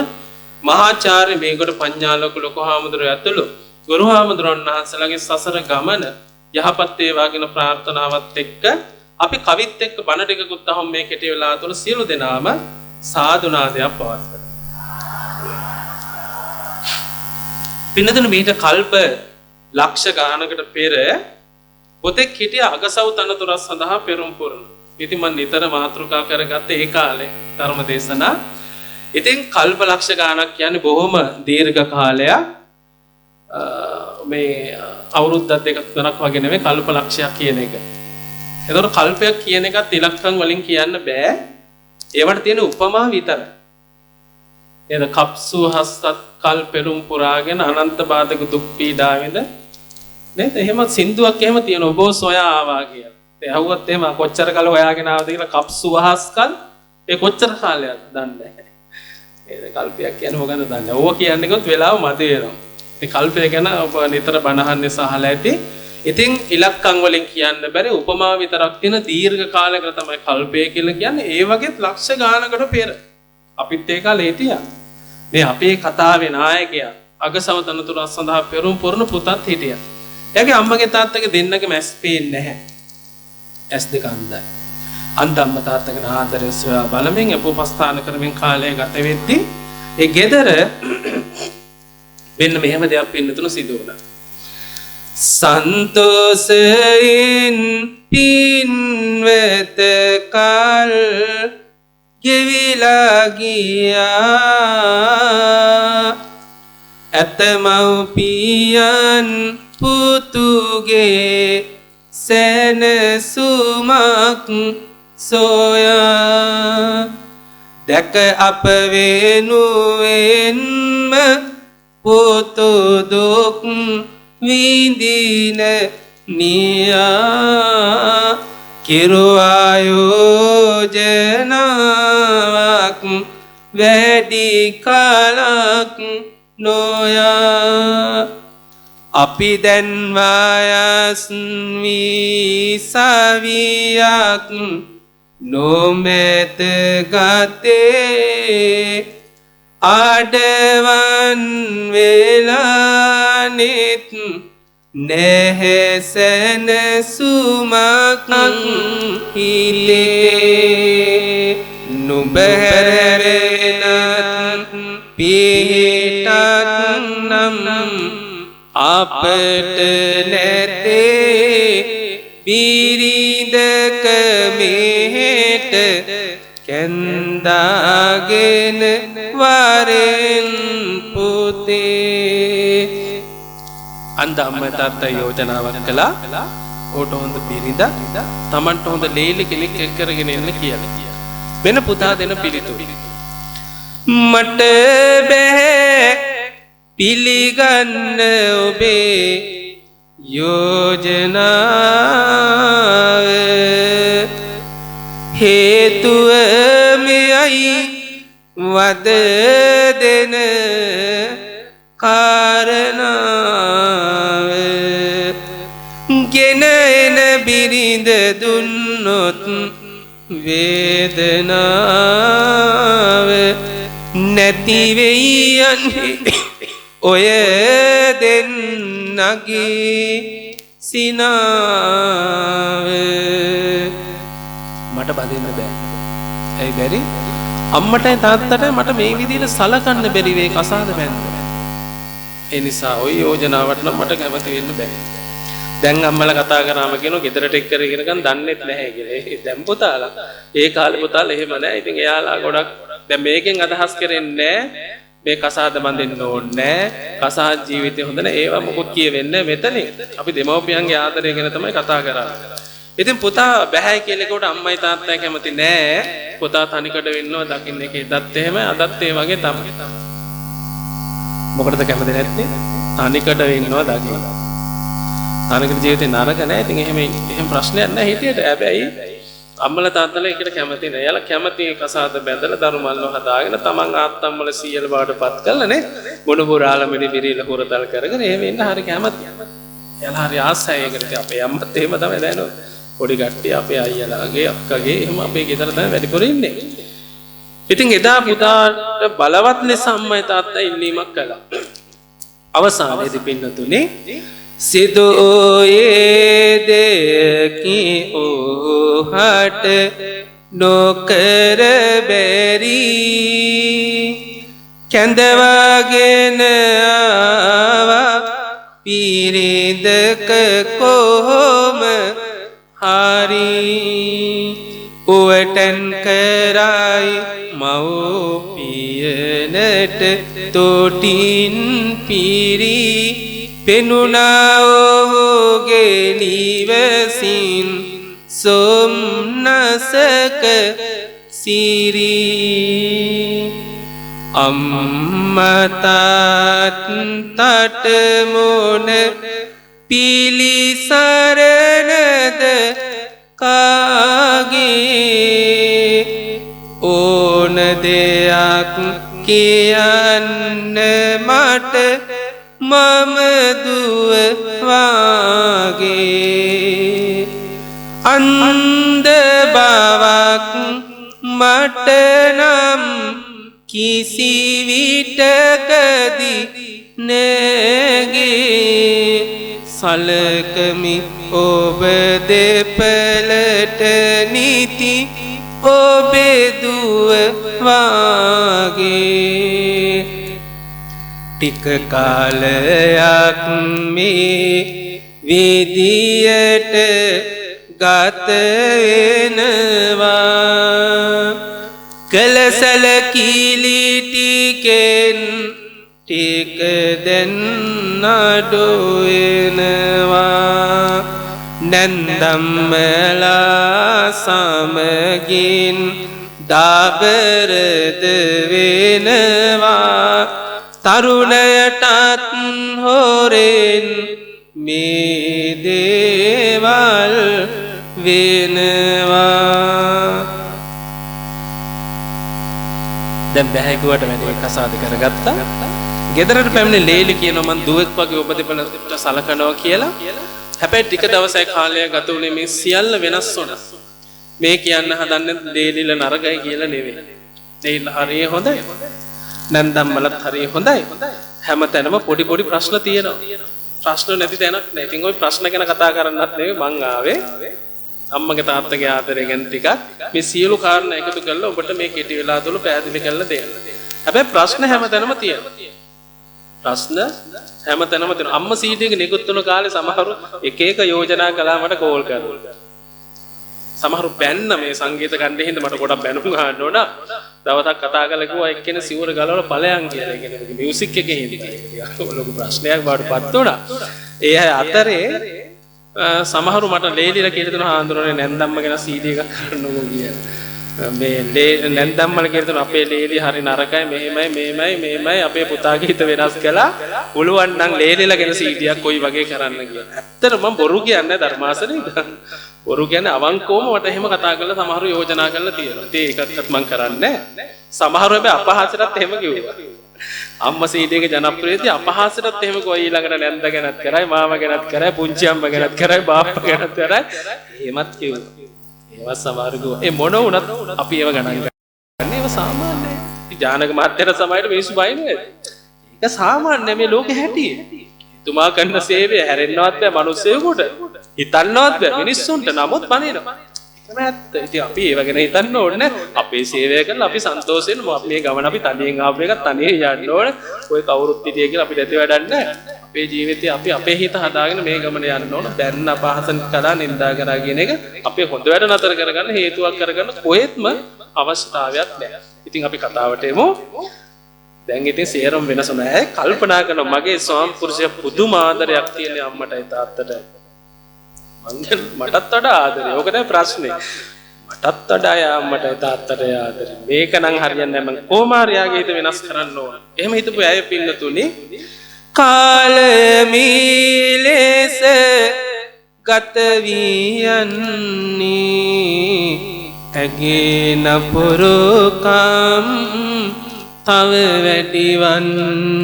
මහාචාර්ය මේගොඩ පඤ්ඤාලෝක ලොකු හාමුදුරුවෝ ඇතුළු ගුරු හාමුදුරන් වහන්සේලාගේ සසර ගමන යහපත් වේවා කියන ප්‍රාර්ථනාවත් එක්ක අපි කවිත් එක්ක බණ ටිකකුත් අහමු මේ කෙටි වෙලාව තුළ සියලු දෙනාම සාදුනාදයක් පවත්වලා. පින්නතුණු මේට කල්ප ලක්ෂ ගානකට පෙර පොතෙක් හිටිය අගසව් තනතුරක් සඳහා පෙරම් පුරන. ඉතින් මම නිතර මාතෘකා කරගත්තේ ඒ කාලේ ධර්ම දේශනා. ඉතින් කල්ප ලක්ෂ ගානක් කියන්නේ බොහොම දීර්ඝ කාලයක්. මේ අවුරුද්දක් දෙකක් තුනක් වගේ නෙමෙයි කල්ප ලක්ෂයක් කියන එක. ඒතකොට කල්පයක් කියන එකත් ඉලක්කම් වලින් කියන්න බෑ. ඒවට තියෙන උපමා විතරයි. එන කප්සු හස්සත් කල් පෙරම් පුරාගෙන අනන්ත බාධක දුක් පීඩා විඳ නේද? එහෙම සින්දුවක් එහෙම තියෙන ඔබ සොයා ආවා කියලා. ඒ අහුවත් එහෙම කොච්චර කල හොයාගෙන ආවද කියලා කප්සු වහස්කල් ඒ කොච්චර කාලයක්ද දන්නේ නැහැ. ඒ කල්පයක් කියන්නේ මොකද දන්නේ. ඕවා කියන්නේ කොත් වෙලාව මත වෙනවා. ඉතින් කල්පය ගැන ඔබ නිතර බණහන්නේ සහලා ඇති. ඉතින් ඉලක්කම් වලින් කියන්න බැරි උපමා විතරක් තියෙන දීර්ඝ කාලයකට තමයි කල්පය කියලා කියන්නේ. ඒ වගේත් ලක්ෂ ගානකට පෙර අපිත් ඒ කාලේ හිටියා. මේ අපේ කතාවේ නායකයා අගසව තනතුරක් සඳහා පෙරම් පුරන පුතත් හිටියා. එයාගේ අම්මගේ තාත්තගේ දෙන්නගේ මැස් පේන්නේ නැහැ. ඇස් දෙක අන්ධයි. අන්ධ අම්මා තාත්තගේ ආදරය සොයා බලමින් උපස්ථාන කරමින් කාලය ගත වෙද්දී ඒ ගෙදර මෙන්න මෙහෙම දෙයක් පින්නතුණු සිදු වුණා. සන්තෝෂයෙන් පින්වත කල් ගෙවිලා ගියා ඇතමව්පියන් පුතුගේ සැනසුමක් සොයා දැක අප වෙනුවෙන්ම පුතු දුක් විඳින නියා කිරුවායෝජනාවක් වැඩි කලක් නොයා අපි දැන් වයස් වී සවියක් නොමැත ගතේ ආඩවන් වෙලානෙත් නැහැ සැනසුමක් හිතේ නුඹ හැරෙන්නත් පිහිටක් නම් අපට නැතේ බිරිඳක මෙහෙට කැන්දාගෙන වරෙන් පුතේ අන්ධ අම්මා තාත්තා යෝජනාවක් කළා. ඕට හොඳ බිරිඳ තමන්ට හොඳ ලේලි කෙනෙක් එක් කරගෙන එන්න කියලා. වෙන පුතා දෙන පිළිතුරු. මට බෑ පිළිගන්න ඔබේ යෝජනාව හේතුව මෙයයි වද දෙන කාරණාව ගෙන එන බිරිඳ දුන්නොත් වේදනාව නැති වෙයි යන්නේ ඔය දෙන්නගේ සිනාව මට බදින්න බෑ. ඇයි බැරි? අම්මටයි තාත්තටයි මට මේ විදිහට සලකන්න බැරි වේ කසාද බැන්න. ඒ නිසා ওই යෝජනාවට නම් මට කැමති වෙන්න බෑ. දැන් අම්මලා කතා කරාම කියනවා ගෙදරට එක් කරගෙන ගන්න දන්නෙත් නැහැ කියලා. දැන් පුතාලා ඒ කාලේ පුතාලා එහෙම නැහැ. ඉතින් එයාලා ගොඩක් දැන් මේකෙන් අදහස් කරන්නේ මේ කසාද බඳින්න ඕනේ කසාද ජීවිතය හොඳ නැහැ ඒවා මොකොත් කියවෙන්නේ මෙතනින් අපි දෙමව්පියන්ගේ ආදරය ගැන තමයි කතා කරන්නේ. ඉතින් පුතා බැහැ කියලා කොට අම්මයි තාත්තයි කැමති නෑ. පුතා තනිකඩ වෙන්නවා දකින්න එකේ දත් එහෙම අදත් ඒ වගේ තමයි. මොකටද කැමති නැත්තේ? තනිකඩ වෙන්නවා දකින්න. තනිකඩ ජීවිතේ නරක නෑ. ඉතින් එහෙම ප්‍රශ්නයක් නෑ හිටියට. හැබැයි අම්මලා තාත්තලා ඒකට කැමති නෑ. යාලා කැමති කසාද බැඳලා දරුමල්ව හදාගෙන තමන් ආත්තම්මල සීයල බාටපත් කරලා නේ මොන පුරාලමෙනි විරිල හොරතල් කරගෙන එහෙම ඉන්න හරි කැමති. යාලා හරි ආසයි ඒකට. අපේ අම්මත් එහෙම තමයි දැනෝ. පොඩි කට්ටිය අපේ අයියලාගේ අක්කගේ එහෙම අපේ ගෙදර තමයි වැඩිපුර ඉන්නේ. ඉතින් එදා පුතාට බලවත් ලෙස අම්මයි තාත්තයි ඉල්ලීමක් කළා. අවසානයේදී පින්නතුනේ සිදුයේ දෙකි ඕහට නොකර බැරි කැඳවාගෙන ආවා පිරිඳක කොහොම හරි උවටන් කරයි මව්පියනට තොටින් පිරි පෙනුණා ඔහුගේ නිවසින් සොම්නසක සිරි අම්මා තාත්තට මොන පිලිසරණද කාගේ ඕන දෙයක් කියන්න මට මම දුව වාගේ අන්ධ බවක් මට නම් කිසි විටකදී නැගේ සලකමි ඔබ දෙපළට නීති ඔබේ දුව වාගේ ටික කාලයක් මේ විදියට ගත වෙනවා කළ සැලකිලි ටිකෙන් ටික දැන් අඩු වෙනවා නැන්දම්මලා සමගින් දාබරද වෙනවා තරුණයටත් හොරෙන් මේ දේවල් වෙනවා දැන් බැහැකුවට වැඩි කසාද කරගත්තා ගෙදරට පැමිණි ලේලි කියනවා මං දුවෙක් වගේ ඔබ දෙපළට සලකනවා කියලා හැබැයි ටික දවසයි කාලය ගත වුණේ මේ සියල්ල වෙනස් වුණා මේ කියන්න හදන්නේ ලේලිල නරකයි කියලා නෙවෙයි ලේලිල හරිය හොඳයි නැන්දම්මලත් හරිය හොඳයි හැමතැනම පොඩි පොඩි ප්‍රශ්න තියෙනවා ප්‍රශ්න නැති තැනක් නෑ ඉතින් ওই ප්‍රශ්න ගැන කතා කරන්නත් නෙවෙයි මං ආවේ අම්මගේ තාත්තගේ ආදරය ගැන ටිකක් මේ සියලු කාරණා එකතු කරලා ඔබට මේ කෙටි වෙලා තුල පැහැදිලි කරලා දෙන්න. හැබැයි ප්‍රශ්න හැමතැනම තියෙනවා. ප්‍රශ්න හැමතැනම තියෙනවා. අම්මා සීටි එක නිකුත් වුණ කාලේ සමහරු එක එක යෝජනා කළා මට කෝල් කරලා. සමහරු බැන්න මේ සංගීත කණ්ඩේ හින්දා මට ගොඩක් බැනුම් ගන්න ඕන. දවසක් කතා කරලා කිව්වා එක්කෙනෙක් සිවුර ගලවලා ඵලයන් කියලා. ඒ කියන්නේ මියුසික් එකේ හින්දා. ලොකු ප්‍රශ්නයක් බාටපත් වුණා. ඒ අය අතරේ සමහරු මට ලේලිලා කියලා දෙනවා හාඳුනන්නේ නැන්දම්ම ගැන CD එකක් කරන්නකෝ කියලා. මේ නැන්දම්මල කියලා දෙනවා අපේ ලේලි හරි නරකයි මෙහෙමයි අපේ පුතාගේ හිත වෙනස් කළා. පුළුවන් නම් ලේලිලා ගැන CD එකක් කොයි වගේ කරන්න කියලා. ඇත්තට මම බොරු කියන්නේ ධර්මාසනේ. බොරු කියන්නේ අවංකවම මට එහෙම කතා කරලා සමහරු යෝජනා කරලා තියෙනවා. ඉතින් ඒකත් මම කරන්නේ නැහැ. සමහරු හැබැයි අපහාසයටත් එහෙම කිව්වා. අම්මා සීඩේක ජනප්‍රියදී අපහාසයටත් එහෙම කොයි ඊළඟට නැන්ද ගැනත් කරයි මාමා ගැනත් කරයි පුංචි අම්මා ගැනත් කරයි බාප්පා ගැනත් කරයි එහෙමත් කිව්වා. ඒවත් සමහර කිව්වා. ඒ මොන වුණත් අපි ඒව ගණන් ගන්න. ඒව සාමාන්‍යයි. ජානක මහත්තයාට සමහරට මිනිස්සු බයිනේ. ඒක සාමාන්‍ය මේ ලෝකේ හැටි. තුමා කරන සේවය හැරෙන්නවත් බෑ මිනිස්සුෙකුට. හිතන්නවත් බෑ මිනිස්සුන්ට. නමුත් බනිනවා. ඇත්ත. ඉතින් අපි ඒව ගැන හිතන්න ඕනේ. අපේ සේවය කරලා අපි සන්තෝෂයෙන් මේ ගමන අපි තනියෙන් ආපු එක තනියෙන් යන්න ඕනේ. ඔය කවුරුත් හිටියේ කියලා අපිට ඇති වැඩක් නැහැ. අපේ ජීවිතේ අපි අපේ හිත හදාගෙන මේ ගමන යන්න ඕන. දැන් අපහසන් කළා නින්දා කරා කියන එක අපේ හොඳ වැඩ නතර කරගන්න හේතුවක් කරගන්න කොහෙත්ම අවශ්‍යතාවයක් නැහැ. ඉතින් අපි කතාවට එමු. දැන් ඉතින් සේරම වෙනස නැහැ. කල්පනා කරන මගේ ස්වාමි පුරුෂයා පුදුම ආදරයක් තියෙන අම්මටයි තාත්තටයි. මටත් වඩා ආදරේ. ඕක තමයි ප්‍රශ්නේ. මටත් වඩා අම්මටයි තාත්තටයි ආදරේ. මේක නම් හරියන්නේ නැහැ. මම කොමාරියාගේ හිත වෙනස් කරන්න ඕන. එහෙම හිතපු අය පින්නතුනේ කාලය මීලෙස ගත වී යන්නේ ඇගේ නපුරුකම් තව වැඩිවන්නේ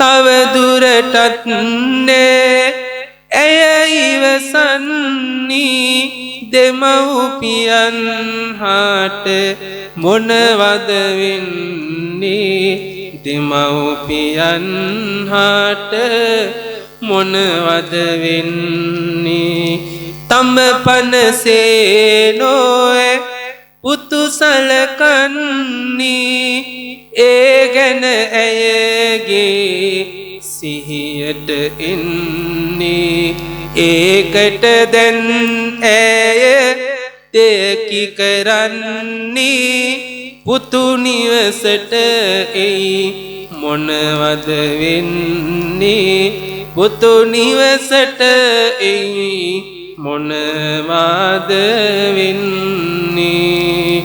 තව දුරටත් නේ ඇය ඉවසන්නේ දෙමව්පියන් හාට මොනවද වෙන්නේ දෙමව්පියන් හාට මොනවද වෙන්නේ තම පනසේ නොය පුතු සලකන්නේ ඒ ගැන ඇයගේ සිහියට එන්නේ ඒකට දැන් ඇය දෙකි කරන්නේ පුතු නිවසට එයි මොනවද වෙන්නේ පුතු නිවසට එයි මොනවද වෙන්නේ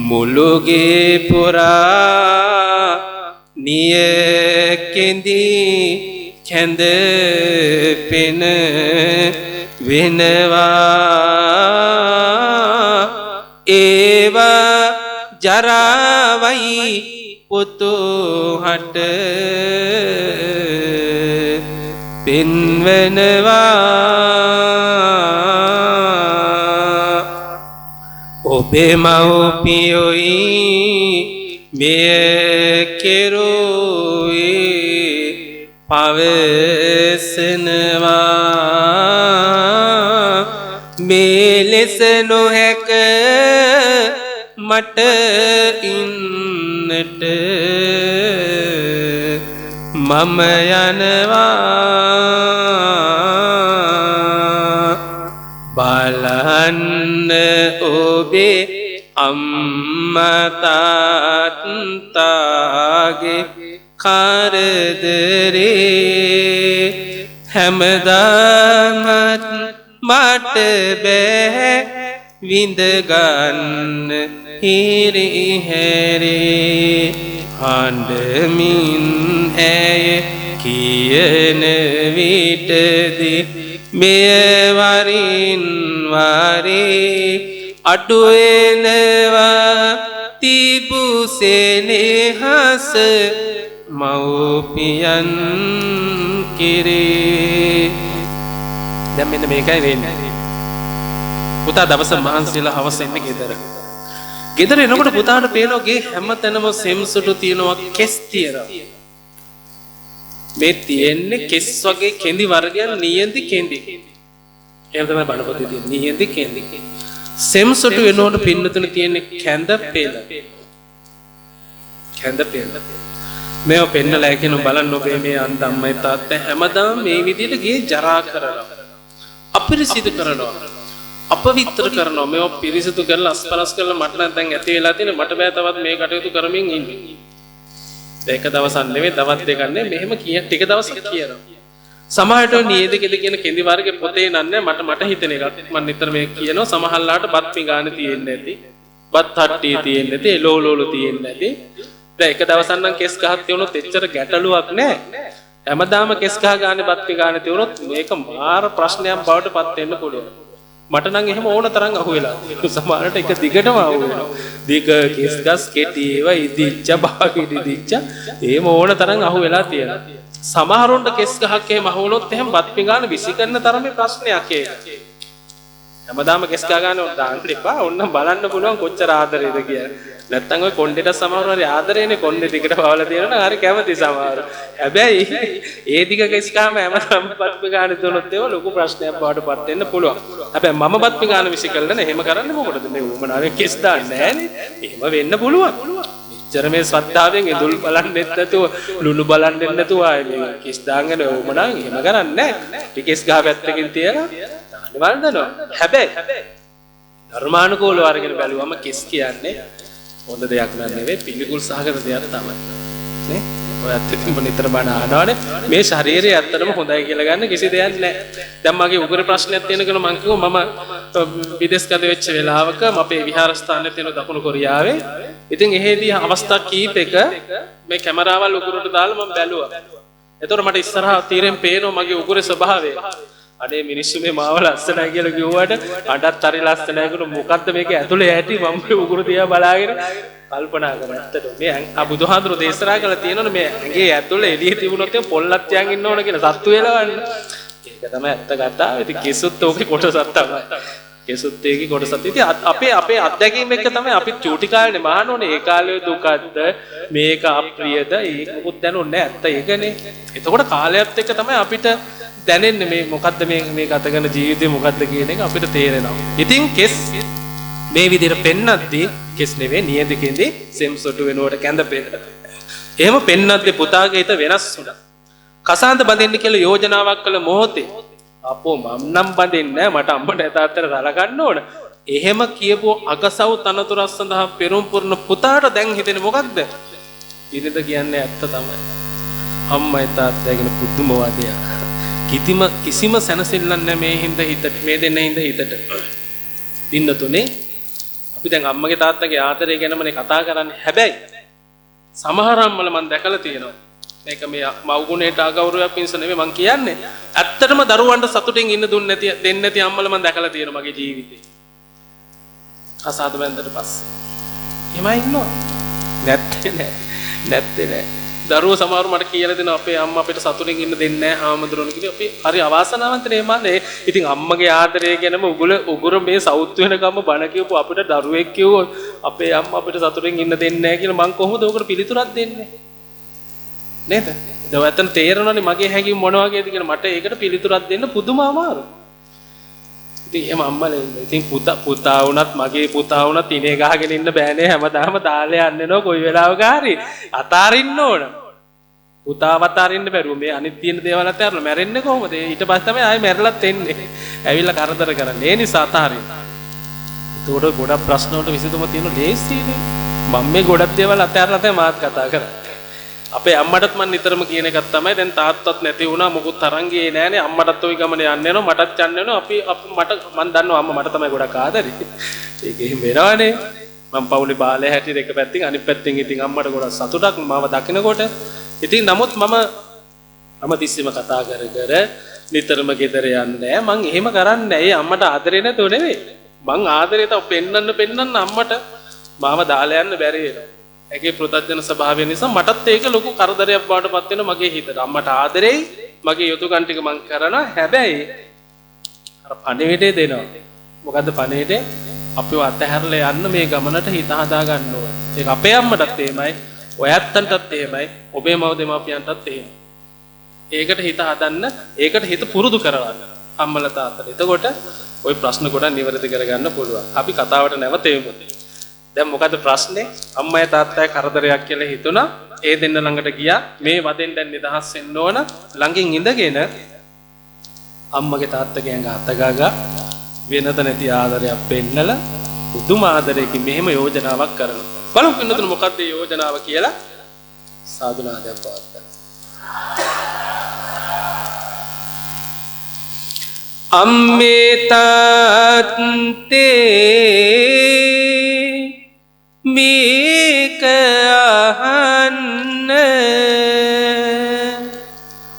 මුළුගේ පුරා නියකෙඳි කැඳ පෙන වෙනවා ඒවා ජරාවයි පුතු හට පෙන්වනවා ඔබේ මව්පියොයි මෙය කෙරුවේ පවසනවා මේ ලෙස නොහැක මට ඉන්නට මම යනවා බලන්න ඔබේ අම්මා තාත්තාගේ කරදරේ හැමදාමත් මට බෑ විඳගන්න හිරි හැරේ හඬමින් ඇය කියන විටදී මෙය වරින් වරේ අඩුවෙනවා තිබූ සෙනෙහස මව්පියන් කෙරේ. දැන් මෙන්න මේකයි වෙන්නේ. පුතා දවස මහන්සිලා හවස එන්නේ ගෙදර. ගෙදර එනකොට පුතාට පේනවා ගේ හැමතැනම සෙම්සුටු තියෙනවා, කෙස් තියෙනවා. මේ තියෙන්නේ කෙස් වගේ කෙඳි වර්ගයන්, නියඳි කෙඳි. එහෙම තමයි බලපොතේ තියෙන්නේ, නියඳි කෙඳි. සෙම්සුටු වෙනකොට පින්නතුනේ තියෙන්නේ කැඳ පෙළ. කැඳ පෙළ. මේව පෙන්නලා කියන බලන්න ඔබේ මේ අන්ත අම්මයි තාත්තයි හැමදාම මේ විදිහට ගේ ජරා කරනවා. අපිරිසිදු කරනවා. අපවිත්‍ර කරනවා. මේව පිරිසිදු කරලා අස්පලස් කරලා මට නම් දැන් ඇති වෙලා තියෙන මට බෑ තවත් මේ කටයුතු කරමින් ඉන්න. ඒක දවසක් නෙවෙයි, තවත් දෙකක් නෙවෙයි, මෙහෙම ටික දවසක් කියනවා. සමහරට නීයද කියන කෙඳි වර්ගේ පොතේ නන්නේ මට හිතෙන එකක් මම නිතර මේ කියනවා. සමහරලාට බත් පිඟාන තියෙන්නේ නැති, බත් හට්ටිය තියෙන්නේ නැති, එලෝලෝල තියෙන්නේ නැති. දැන් එක දවසක් නම් කෙස් ගහක් තියුණොත් එච්චර ගැටලුවක් නැහැ. හැමදාම කෙස් ගහ ගානේ බත් පිඟාන තියුණොත් මේක මාර ප්‍රශ්නයක් බවට පත් වෙන්න පුළුවන්. මට නම් එහෙම ඕන තරම් අහුවෙලා තියෙනවා. සමහරට එක දිගටම අහුවෙනවා. දිග කෙස් ගස් කෙටි ඒවා ඉදිච්ච බාගිඩි දිච්ච එහෙම ඕන තරම් අහුවෙලා තියෙනවා. සමහරුන්ට කෙස් ගහක් එහෙම අහුවුනොත් එහෙම බත් පිඟාන විසි කරන තරමේ ප්‍රශ්නයක් ඒක. හැමදාම කෙස් ගහ ගන්න ඕන දාන්න එපා. ඕන්න බලන්න පුළුවන් කොච්චර ආදරේද කියලා. නැත්තම් ඔය කොණ්ඩේට සමහරව හරි ආදරේනේ, කොණ්ඩේ දිගට පවලා තියෙනවා හරි කැමති සමහරව. හැබැයි ඒ දිග කෙස් ගහම හැමදාම බත් පිඟාන දුනොත් ඒක ලොකු ප්‍රශ්නයක් බවට පත් වෙන්න පුළුවන්. හැබැයි මම බත් පිඟාන විසි කළා නේ. එහෙම කරන්නේ මොකටද? මේ උමනාවෙන් කෙස් දාන්නේ නැහනේ. එහෙම වෙන්න පුළුවන්. ජරමේ ශ්‍රද්ධාවෙන් ඉදුල් බලන්නෙත් නැතුව, ලුණු බලන්නෙත් නැතුව ආයේ මේ කිස් දාගෙන උමනාවෙන් එහෙම කරන්නේ නැහැ. ටිකස් ගහ පැත්තකින් තියලා දාන්න වන්දනවා. හැබැයි ධර්මානුකූලව අරගෙන බැලුවම කිස් කියන්නේ හොඳ දෙයක් නෙවෙයි, පිළිකුල් සහගත දෙයක් තමයි. නේ? ඔයත් ඉතින් නිතර බණ අහනවානේ. මේ ශරීරය ඇත්තටම හොඳයි කියලා ගන්න කිසි දෙයක් නැහැ. දැන් මගේ උගුර ප්‍රශ්නයක් තියෙන කෙනා මං කිව්වා මම විදේශගත වෙච්ච වෙලාවක අපේ විහාරස්ථානයේ තියෙන දකුණු කොරියාවේ. ඉතින් එහෙදී අවස්ථා කීපයක මේ කැමරාවල් උගුරට දාලා මම බැලුවා. එතකොට මට ඉස්සරහා තීරෙන් පේනවා මගේ උගුරේ ස්වභාවය. අනේ මිනිස්සු මේ මාව ලස්සනයි කියලා කිව්වට අඬත් හරි ලස්සනයි කියන මොකද්ද මේක ඇතුලේ ඇටි මම මේ උගුර දිහා බලාගෙන කල්පනා කරා. ඇත්තට මේ බුදුහාඳුර දේශනා කළා තියෙනවනේ මේ ඇඟේ ඇතුලේ එළිය තිබුණොත් පොල්ලක් තියන් ඉන්න ඕන කියලා සත්තු වෙලවන්න. ඒක තමයි ඇත්ත කතාව. ඉතින් කෙසුත් ඕකේ කොටසක් තමයි. කෙසුත් ඒකේ කොටසක්. ඉතින් අපේ අත්දැකීම් එක තමයි අපි චූටි කාලේ මහානෝනේ ඒ කාලේ දුකද්ද මේක අප්‍රියද ඒක මොකුත් දැනුන්නේ නැහැ. ඇත්ත ඒකනේ. එතකොට කාලයත් එක්ක තමයි අපිට දැනෙන්නේ මේ මොකද්ද මේ ගත කරන ජීවිතේ මොකද්ද කියන එක අපිට තේරෙනවා. ඉතින් කෙස් මේ විදිහට පෙන්නද්දී කෙස් නෙවෙයි නියද කෙඳේ සෙම්සොටු වෙනවට කැඳ පෙන්න. එහෙම පෙන්නද්දී පුතාගේ හිත වෙනස් වුණා. කසාන්ත බඳින්න කියලා යෝජනාවක් කළ මොහොතේ අපෝ මම නම් බඳින්නේ නැහැ, මට අම්මට තාත්තට සලකන්න ඕන. එහෙම කියපුව අගසව් තනතුරක් සඳහා පෙරම් පුරන පුතාට දැන් හිතෙන්නේ මොකක්ද? ඉතින්ද කියන්නේ ඇත්ත තමයි. අම්මයි තාත්තයිගෙන පුදුම වාදයක්. කිසිම සැනසෙල්ලක් නැහැ මේ හින්දා හිතට, මේ දෙන්න හින්දා හිතට. දින්න තුනේ අපි දැන් අම්මගේ තාත්තගේ ආදරය ගැනමනේ කතා කරන්නේ. හැබැයි සමහර අම්මලා මම දැකලා තියෙනවා. මේක මේ මව්ගුණයට අගෞරවයක් පිණිස නෙමෙයි මම කියන්නේ. ඇත්තටම දරුවන්ට සතුටින් ඉන්න දෙන්නේ නැති අම්මලා මම දැකලා තියෙනවා මගේ ජීවිතේ. කසාද බැන්දට පස්සේ. එහෙමයි ඉන්නවා. නැත්තේ නෑ. දරුවෝ සමහරව මට කියලා දෙනවා අපේ අම්මා අපිට සතුටින් ඉන්න දෙන්නේ නැහැ හාමුදුරුවෝ කියලා. අපි හරි අවාසනාවන්තනේ මන්නේ. ඉතින් අම්මගේ ආදරය ගැනම උගුර මේ සවුත් වෙනකම්ම බණ කියපු අපිට දරුවෙක් කිව්වොත් අපේ අම්මා අපිට සතුටින් ඉන්න දෙන්නේ නැහැ කියලා මං කොහොමද උකට පිළිතුරක් දෙන්නේ? නේද? දැන් ඇත්තට තේරෙනවනේ මගේ හැඟීම් මොන වගේද කියලා මට ඒකට පිළිතුරක් දෙන්න පුදුම අමාරුයි. ඉතින් එහෙම අම්මලා ඉන්න. ඉතින් පුතා වුණත් මගේ පුතා වුණත් ඉනේ ගහගෙන ඉන්න බෑනේ හැමදාම දාලා යන්න නෝ කොයි වෙලාවක හරි අතාරින්න ඕන. පුතාව අතාරින්න බැරුව මේ අනිත් තියෙන දේවල් අතාරලා මැරෙන්නේ කොහොමද? ඊට පස්සේ තමයි ආයෙ මැරලත් එන්නේ. ඇවිල්ලා කරදර කරන්නේ. ඒ නිසා අතාරින්න. ඒකට ගොඩක් ප්‍රශ්න වලට විසඳුම තියෙන ලේසියිනේ. මම මේ ගොඩක් දේවල් අතාරලා තමයි මාත් කතා කරන්නේ. අපේ අම්මටත් මම නිතරම කියන එකක් තමයි දැන් තාත්තත් නැති වුණා මොකුත් තරං ගියේ නෑනේ අම්මටත් ওই ගමන යන්න යනවා මටත් යන්න යනවා අපි මම දන්නවා අම්මා මට තමයි ගොඩක් ආදරේ ඒක එහෙම වෙනවනේ මම පවුලේ බාලේ හැටියට එක පැත්තකින් අනිත් පැත්තෙන් ඉතින් අම්මට ගොඩක් සතුටක් මාව දකිනකොට ඉතින් නමුත් මම තිස්සෙම කතා කර නිතරම ගෙදර යන්නේ නෑ මං එහෙම කරන්නේ නෑ ඒ අම්මට ආදරේ නැතෝ නෙවෙයි මං ආදරේ තව පෙන්නන්න අම්මට මාව දාලා යන්න බැරි වෙනවා ඒකේ ප්‍රත්‍යඥ ස්වභාවය නිසා මටත් ඒක ලොකු කරදරයක් බවට පත් වෙනවා මගේ හිතට. අම්මට ආදරෙයි මගේ යුතුයකම් ටික මං කරනවා. හැබැයි අර පණිවිඩේ දෙනවා. මොකද්ද පණිවිඩේ? අපිව අතහැරලා යන්න මේ ගමනට හිත හදා ගන්න ඕන. ඒක අපේ අම්මටත් එහෙමයි, ඔයත්තන්ටත් එහෙමයි, ඔබේ මව දෙමාපියන්ටත් එහෙමයි. ඒකට හිත හදන්න, ඒකට හිත පුරුදු කරවන්න. අම්මලා තාත්තලා. එතකොට ওই ප්‍රශ්න ගොඩක් නිවැරදි කරගන්න පුළුවන්. අපි කතාවට නැවතෙමු. දැන් මොකද ප්‍රශ්නේ අම්මයි තාත්තයි කරදරයක් කියලා හිතුණා ඒ දෙන්න ළඟට ගියා මේ වදෙන් දැන් නිදහස් වෙන්න ඕන ළඟින් ඉඳගෙන අම්මගේ තාත්තගේ ඇඟ අතගාගා වෙනත නැති ආදරයක් පෙන්නලා පුදුම ආදරයකින් මෙහෙම යෝජනාවක් කරනවා බලමු පින්නතුන මොකක්ද මේ යෝජනාව කියලා සාදුනාදයක් පවත්තා අම්මේ තාත්තේ මේක අහන්න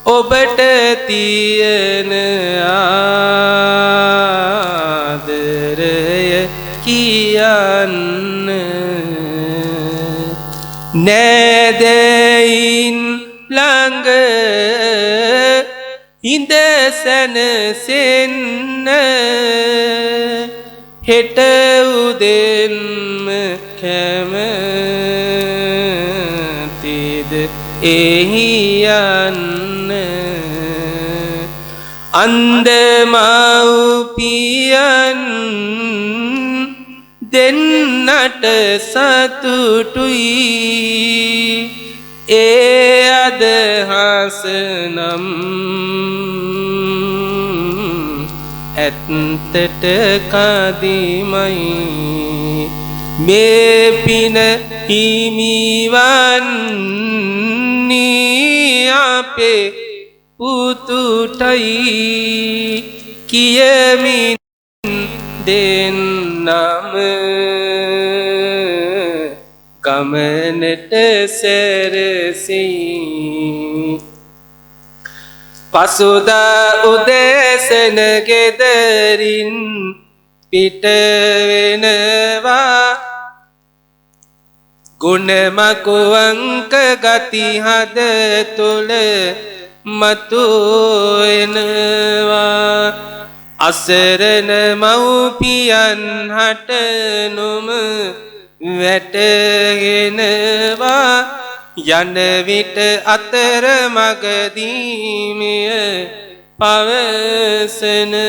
ඔබට තියෙන ආදරය කියන්න නෑදැයින් ළඟ ඉඳ සැනසෙන්න හෙට උදෙන්ම කැමතිද එහි යන්න අන්දමව්පියන් දෙන්නට සතුටුයි ඒ අදහස නම් ඇත්තට කදිමයි මේ පින හිමිවන්නේ අපේ පුතුටයි කියමින් දෙන්නම ගමනට සැරසී පසුදා උදෑසන ගෙදරින් පිට වෙනවා ගුණමකුවංක ගති හද තුළ මතු එනවා අසරණ මව්පියන් හට නොම වැටගෙනවා යන විට අතර මගදීමය පවසනවා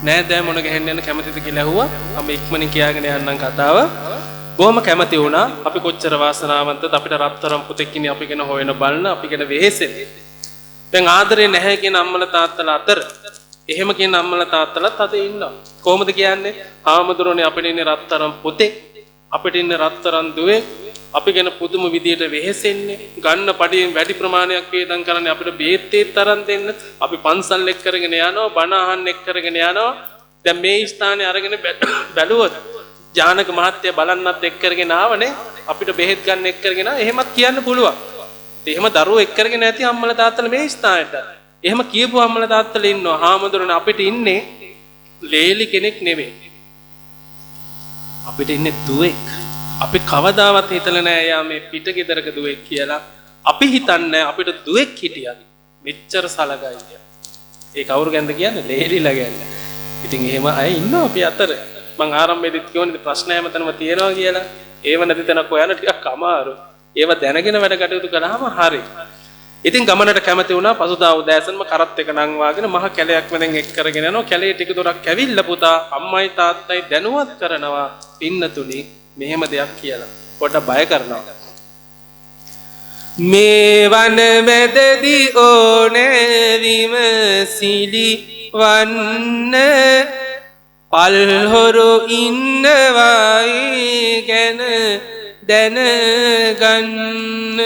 නෑදෑ මොන ගහන්න යන කැමතිද කියලා ඇහුවා මම ඉක්මනින් කියාගෙන යන්නම් කතාව බොහොම කැමති වුණා අපි කොච්චර වාසනාවන්තද අපිට රත්තරන් පුතෙක් ඉන්නේ අපි ගැන හොයන බලන අපි ගැන වෙහෙසෙන්නේ දැන් ආදරේ නැහැ කියන අම්මලා තාත්තලා අතර එහෙම කියන අම්මලා තාත්තලාත් අද ඉන්නවා කොහොමද කියන්නේ ආමඳුරනේ අපිට ඉන්නේ රත්තරන් පුතෙක් අපිට ඉන්නේ රත්තරන් දුවේ අපි ගැන පුදුම විදියට වෙහෙසෙන්නේ ගන්න පඩියෙන් වැඩි ප්‍රමාණයක් වේදම් කරන්නේ අපිට බේත්තේ තරම් දෙන්න අපි පන්සල් එක් කරගෙන යනවා බණ අහන්න එක් කරගෙන යනවා දැන් මේ ස්ථානේ අරගෙන බැලුවොත් ජානක මහත්තයා බලන්නත් එක් කරගෙන ආවනේ අපිට බෙහෙත් ගන්න එක් කරගෙන එහෙමත් කියන්න පුළුවන් එහෙම දරුවෝ එක් කරගෙන නැති අම්මලා තාත්තලා මේ ස්ථානෙට එහෙම කියපු අම්මලා තාත්තලා ඉන්නවා හාමුදුරනේ අපිට ඉන්නේ ලේලි කෙනෙක් නෙවෙයි අපිට ඉන්නේ දුවෙක් අපි කවදාවත් හිතලා නෑ යා මේ පිටගෙදරක දුවෙක් කියලා අපි හිතන්නේ අපිට දුවෙක් හිටියා මෙච්චර සලගයි කියලා ඒ කවුරු ගැනද කියන්නේ ලේලිලා ගැන ඉතින් එහෙම අය ඉන්නවා අපි අතර මං ආරම්භයේදීත් කියවනේ ප්‍රශ්න හැමතැනම තියෙනවා කියලා ඒව නැති තැනක් හොයන්න ටිකක් අමාරු ඒව දැනගෙන වැඩ කටයුතු කරාම හරි. ඉතින් ගමනට කැමති වුණා. පසුදා උදෑසනම කරත් එක නංවාගෙන මහ කැලයක් මැදෙන් එක් කරගෙන යනවා. කැලේ ටික දුරක් ඇවිල්ලා පුතා අම්මයි තාත්තයි දැනුවත් කරනවා පින්නතුනි මෙහෙම දෙයක් කියලා. පොඩ්ඩක් බය කරනවා. මේ වන මැදදී ඕනේ විමසිලි වන්න පල්හොරු ඉන්නවයි ගැන දැනගන්න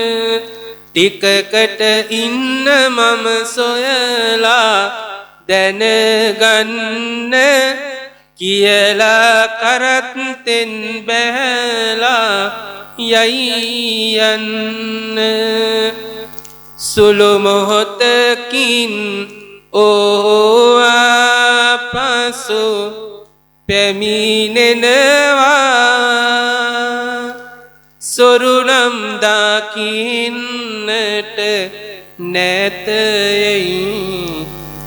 ටිකකට ඉන්න මම සොයලා දැනගන්න කියලා කරත්තෙන් බැහැලා යයි යන්න සුළු මොහොතකින් ඕආපසු පැමිණෙනවා සොරුනම් දකින්නට නැතයි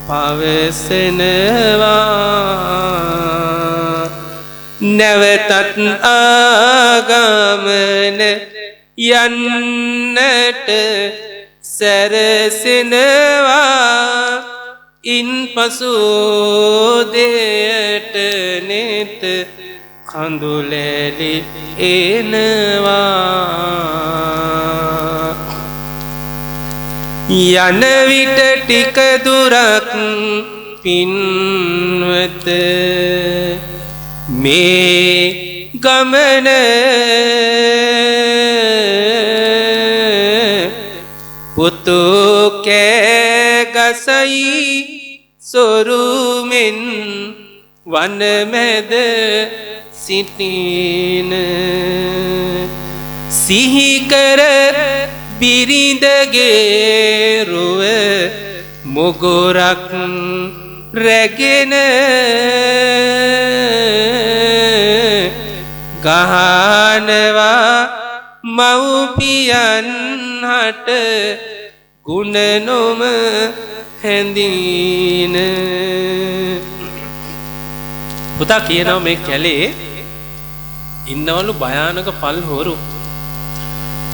පවසනවා නැවතත් ආගමන යන්නට සැරසෙනවා ඉන් පසු දෙයට නෙත කඳුලැලි එනවා යන විට ටික දුරක් පින්වත මේ ගමන පුතු කෑගසයි සොරුමෙන් වනමැද සිටින සිහිකර බිරිඳගේ රුව මොගොරක් රැගෙන ගහනවා මව්පියන් හට ගුණ නොම හැඳින පුතා කියනවා මේ කැලේ ඉන්නවලු භයානක පල් හොරු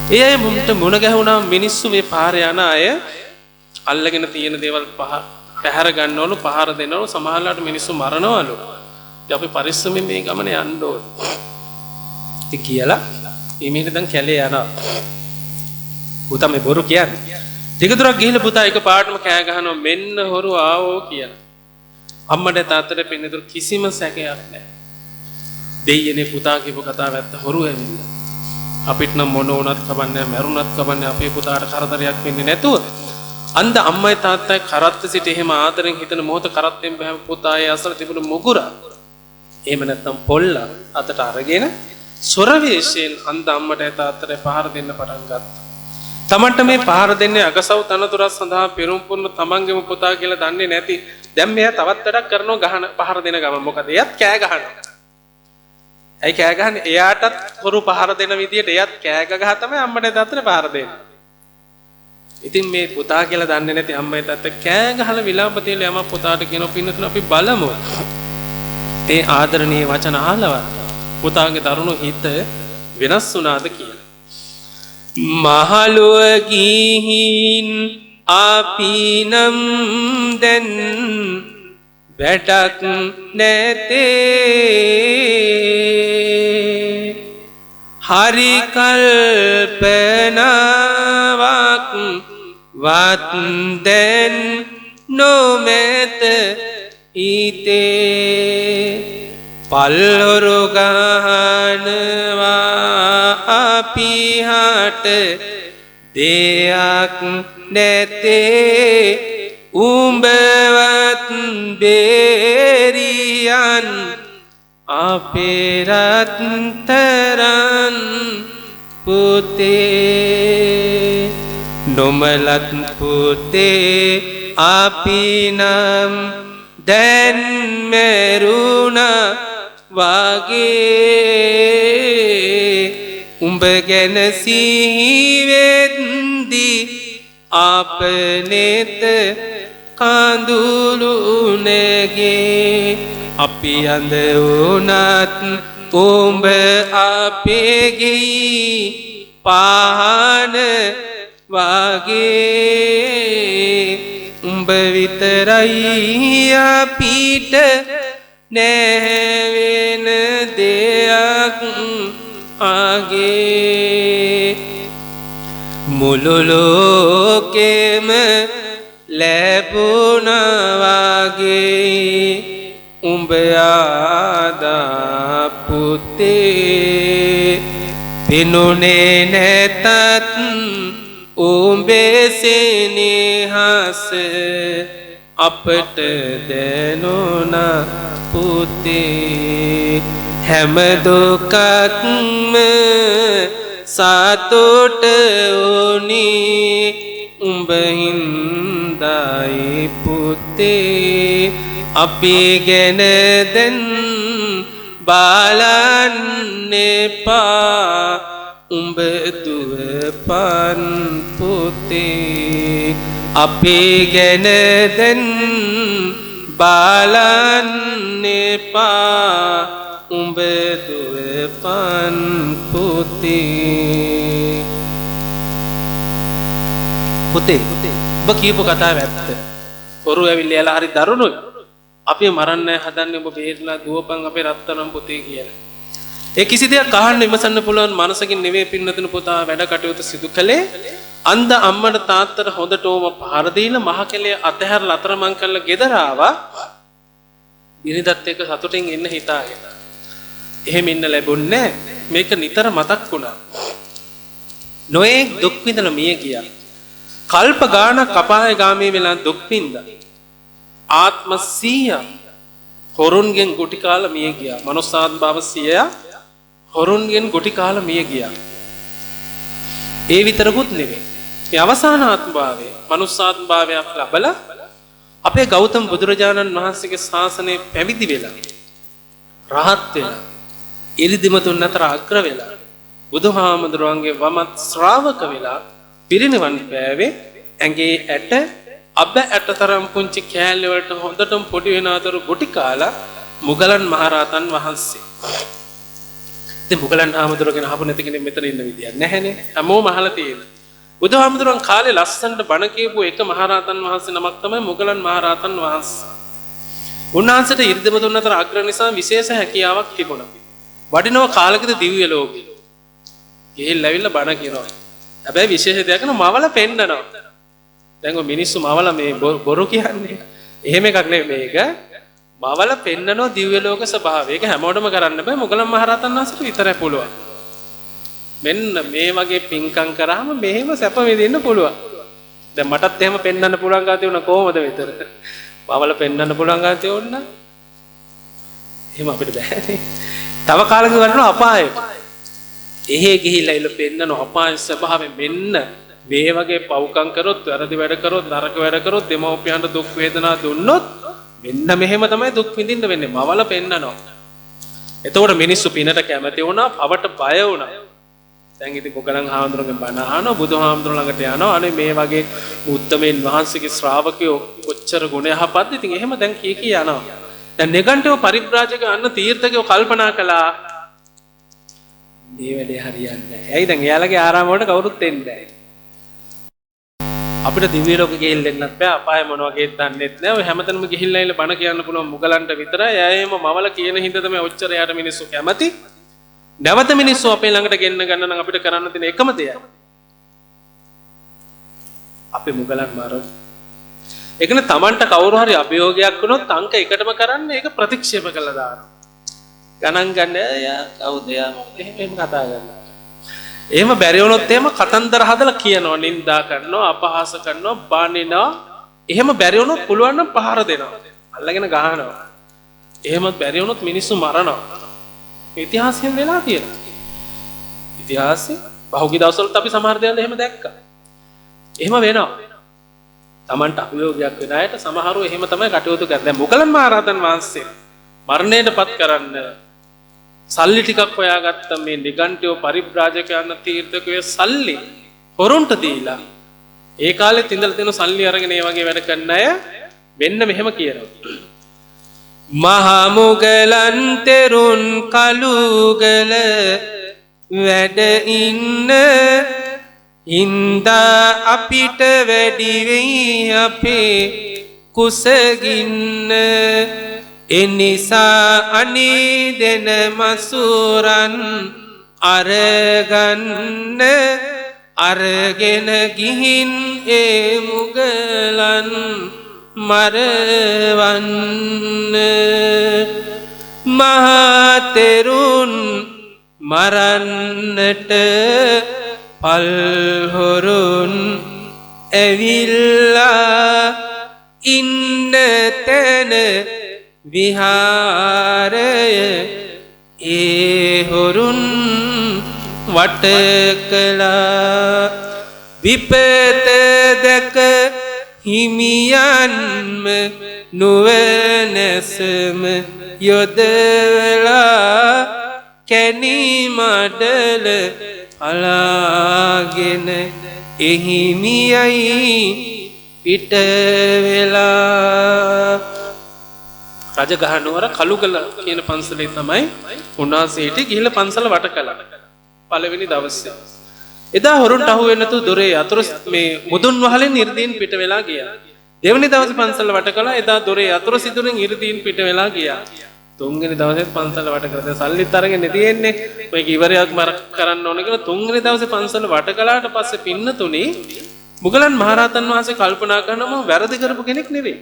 ඒ අය මුන්ට මුණ ගැහුණා මිනිස්සු මේ පාරේ යන අය අල්ලගෙන තියෙන දේවල් පැහැර ගන්නවලු පහර දෙනවලු සමහරලාට මිනිස්සු මරනවලු අපි පරිස්සමෙන් මේ ගමන යන්න ඕනේ ඉතින් කියලා ඊමේට දැන් කැලේ යනවා පුතා මේ බොරු කියන්නේ ටික දුරක් ගිහිල්ලා පුතා එක පාටම කෑ ගහනවා මෙන්න හොරු ආවෝ කියලා අම්මට තාත්තට පින්නතුරු කිසිම සැකයක් නැහැ දෙයියනේ පුතා කියපු කතාව ඇත්ත හොරු ඇවිල්ලා අපිට නම් මොන වුණත් කවන්නේ මැරුණත් කවන්නේ අපේ පුතාට කරදරයක් වෙන්නේ නැතුව අන්ද අම්මයි තාත්තයි කරත්ත සිට එහෙම ආදරෙන් හිතන මොහොත කරත්තෙන් බෑ පුතායේ අසල තිබුණු මොගුරා එහෙම නැත්නම් පොල්ල අතට අරගෙන සොර වේශයෙන් අන්ද අම්මට තාත්තට පහර දෙන්න පටන් ගත්තා. තමන්ට මේ පහර දෙන්නේ අගසව් තනතුරක් සඳහා පෙරම් පුරන තමන්ගේම පුතා කියලා දන්නේ නැති දැන් මෙයා තවත් වැඩක් කරනවා ගහන පහර දෙන ගමන් මොකද එයත් කෑ ගහනවා. ඇයි කෑ ගහන්නේ? එයාටත් හොරු පහර දෙන විදියට එයත් කෑ ගහ තමයි අම්මට තාත්තට පහර දෙන්නේ. ඉතින් මේ පුතා කියලා දන්නේ නැති අම්මයි තාත්තා කෑ ගහලා විලාප තියලා යම පුතාට කියන පින්නතුන අපි බලමු. ඒ ආදරණීය වචන අහලව පුතාගේ දරුණු හිත වෙනස් වුණාද කියලා. මහලුව ගිහින් අපි නම් දැන් වැටක් නැතේ හරි කල්පනාවක් වත් දැන් නොමැත හිතේ පල්හොරු ගහනවා අපි හට දෙයක් නැතේ උඹවත් බේරියන් අපේ රත්තරන් පුතේ නොමලත් පුතේ අපි නම් දැන් මෙරුණා වගේ උඹ ගැන සිහිවෙද්දි අපනෙත කඳුළු නැගේ අපි අඳ වුණත් උඹ අපේ ගෙයි පාහන වාගේ උඹ විතරයි අපිට නැවෙන දෙයක් ආගේ මුළු ලෝකෙම ලැබුණා වාගේ උඹ ආදා පුතේ පිනුනේ නැතත් උඹේ සෙනෙහස අපට දැනුණා පුතේ හැම දුකක්ම සතුට උනේ උඹ හින්දායි පුතේ අපි ගැන දැන් බලන්න එපා උඹ දුවපන් පුතේ අපි ගැන දැන් බලන්න එපා උඹ දුවපන් පුතේ පුතේ ඔබ කියපු කතාව ඇත්ත ඔරු ඇවිල්ලා එලා හරි දරුණුයි අපි මරන්න හදන්නේ ඔබ බේරලා දුවපන් අපේ රත්තරන් පුතේ කියලා ඒ කිසි දෙයක් අහන්න විමසන්න පුළුවන් මනසකින් නෙවෙයි පින්නතුණු පුතා වැඩ කටයුතු සිදු කළේ අන්ධ අම්මට තාත්තට හොඳට ඕම පහර දීලා මහ කෙලේ අතහැරලා අතරමං කරලා ගෙදර ආවා ඉරිදත් එක්ක සතුටින් ඉන්න හිතාගෙන එහෙම ඉන්න ලැබුණේ මේක නිතර මතක් වුණා නොඑක් දුක් විඳලා මිය ගියා කල්ප ගානක් අපාය ගාමී වෙලා දුක් විඳා ආත්ම 100 හොරුන්ගෙන් ගුටි කාලා මිය ගියා මනුස්සාත්ම භව 100 හොරුන්ගෙන් ගුටි කාලා මිය ගියා ඒ විතරකුත් නෙවෙයි මේ අවසාන ආත්ම භාවය මනුස්සාත්ම භාවයක් ලැබලා අපේ ගෞතම බුදුරජාණන් වහන්සේගේ ශාසනය පැවිදි වෙලා රහත් වෙලා ඉරිදිමතුන් අතර අග්‍ර වෙලා බුදුහාමුදුරුවන්ගේ වමත් ශ්‍රාවක වෙලා පිරිනිවන් පෑවේ ඇඟේ ඇට අබ ඇටතරම් පුංචි කෑල්ල වලට හොඳටම පොඩි වෙන අතර ගොටි කාලා මුගලන් මහරහතන් වහන්සේ. ඉතින් මුගලන් හාමුදුරුවෝ අහපු නැති කෙනෙක් මෙතන ඉන්න විදියක් නැහැනේ. හැමෝම අහලා තියෙනවා. බුදුහාමුදුරුවන් කාලේ ලස්සනට බණ කියපු එක මහරහතන් වහන්සේ නමක් තමයි මුගලන් මහරහතන් වහන්සේ. උන්වහන්සේට ඉරිදමතුන් අතර අග්‍ර නිසා විශේෂ හැකියාවක් තිබුණා. වඩිනව කාලෙකද දිව්‍ය ලෝකෙ. ගිහිල්ලා ඇවිල්ලා බණ කියනවා. හැබැයි විශේෂ දෙයක් නෝ මවල පෙන්නනවා. දැන් ඔය මිනිස්සු මවල මේ බොරු කියන්නේ. එහෙම එකක් නෙමෙයි මේක. මවල පෙන්නනෝ දිව්‍ය ලෝක ස්වභාවය. ඒක හැමෝටම කරන්න බෑ. මුගලන් මහරහතන් වහන්සේට විතරයි පුළුවන්. මෙන්න මේ වගේ පින්කම් කරාම මෙහෙම සැප විඳින්න පුළුවන්. දැන් මටත් එහෙම පෙන්වන්න පුළුවන් ගාතේ උන කොහොමද විතර? මවල පෙන්වන්න පුළුවන් ගාතේ උන්න. එහෙම අපිට බෑනේ. තව කාලෙක වරනවා අපායට. එහෙ ගිහිල්ලා ඉල පෙන්නන අපාය ස්වභාවය මෙන්න මේ වගේ පව්කම් කරොත් වැරදි වැඩ කරොත් නරක වැඩ කරොත් දෙමව්පියන්ට දුක් වේදනා දුන්නොත් මෙන්න මෙහෙම තමයි දුක් විඳින්න වෙන්නේ. මවල පෙන්නනවා. එතකොට මිනිස්සු පිනට කැමති වුණා, පවට බය වුණා. දැන් ඉතින් මොගලන් හාමුදුරුවන්ගේ බණ අහනවා, බුදුහාමුදුරුවෝ ළඟට යනවා. අනේ මේ වගේ උත්තමයන් වහන්සේගේ ශ්‍රාවකයෝ කොච්චර ගුණ යහපත්ද. ඉතින් එහෙම දැන් කී යනවා. දැන් නිගණ්ඨව පරිබ්‍රාජක අන්න තීර්ථකයෝ කල්පනා කළා මේ වැඩේ හරියන්නේ නැහැ. ඇයි දැන් එයාලගේ ආරාම වලට කවුරුත් එන්නේ නැහැ. අපිට දිව්‍ය ලෝකෙ ගිහිල්ලා එන්නත් බෑ. අපාය මොන වගේද දන්නෙත් නැහැ. ඔය හැමතැනම ගිහිල්ලා ඉල බණ කියන්න පුළුවන් මුගලන්ට විතරයි. එයාම මවල කියන හින්දා තමයි ඔච්චර යාට මිනිස්සු කැමති. නැවත මිනිස්සු අපේ ළඟට ගෙන්න ගන්න නම් අපිට කරන්න තියෙන එකම දෙයයි අපි මුගලන් මාරු. ඒකනේ Tamanට කවුරු හරි අභියෝගයක් වුණොත් අංක එකටම කරන්න ඒක ප්‍රතික්ෂේප කළා දානවා. ගණන් ගන්න යා කවුද යා එහෙම කතා කරනවා. එහෙම බැරි වුණොත් එහෙම කතන්දර හදලා කියනවා, නින්දා කරනවා, අපහාස කරනවා, බානිනවා. එහෙම බැරි වුණොත් පුළුවන් නම් පහර දෙනවා. අල්ලගෙන ගහනවා. එහෙමත් බැරි වුණොත් මිනිස්සු මරනවා. ඉතිහාසයෙන් වෙලා තියෙනවා. ඉතිහාසෙ බහුගී දවස්වලත් අපි සමහර දේවල් එහෙම දැක්කා. එහෙම වෙනවා. Tamanට අභියෝගයක් වෙන අයට සමහරව එහෙම තමයි කටයුතු කරන්නේ. දැන් මුගලන් මහරහතන් වහන්සේ මරණයටපත් කරන්න සල්ලි ටිකක් හොයාගත්ත මේ නිගණ්ඨයෝ පරිබ්‍රාජකයන් තීර්ථකයෝ සල්ලි හොරුන්ට දීලා ඒ කාලෙත් ඉඳලා තියෙන සල්ලි අරගෙන මේ වගේ වැඩ කරන අය මෙන්න මෙහෙම කියනවා. මහා මුගලන් තෙරුන් කලුගල වැඩ ඉන්න හින්දා අපිට වැඩි වෙයි අපේ කුසගින්න එනිසා අනේ දෙන මසුරන් අරගන්න අරගෙන ගිහින් ඒ මුගලන් මරවන්න මහතෙරුන් මරන්නට පල්හොරුන් ඇවිල්ලා ඉන්න තැන විහාරය ඒ හොරුන් වට කළා විපත දැක හිමියන්ම නුවණැසම යොදලා කැණි මඩල අලාගෙන එහිමියයි පිට වෙලා රජගහ නුවර කළුගල කියන පන්සලේ තමයි උන්වහන්සේට ගිහිල්ලා පන්සල වට කළා පළවෙනි දවසේ. එදා හොරුන්ට අහු වෙන්නේ නැතු දොරේ අතුරු මේ මුදුන් වහලෙන් ඉර්දීන් පිට වෙලා ගියා. දෙවෙනි දවසේ පන්සල වට කළා. එදා දොරේ අතුරු සිදුරෙන් ඉර්දීන් පිට වෙලා ගියා. තුන්වෙනි දවසෙත් පන්සල වට කරලා දැන් සල්ලිත් අරගෙන තියෙන්නේ. මේක ඉවරයක් මර කරන්න ඕන කියලා තුන්වෙනි දවසේ පන්සල වට කළාට පස්සේ පින්නතුණි මුගලන් මහරහතන් වහන්සේ කල්පනා කරනවා මම වැරදි කරපු කෙනෙක් නෙවෙයි.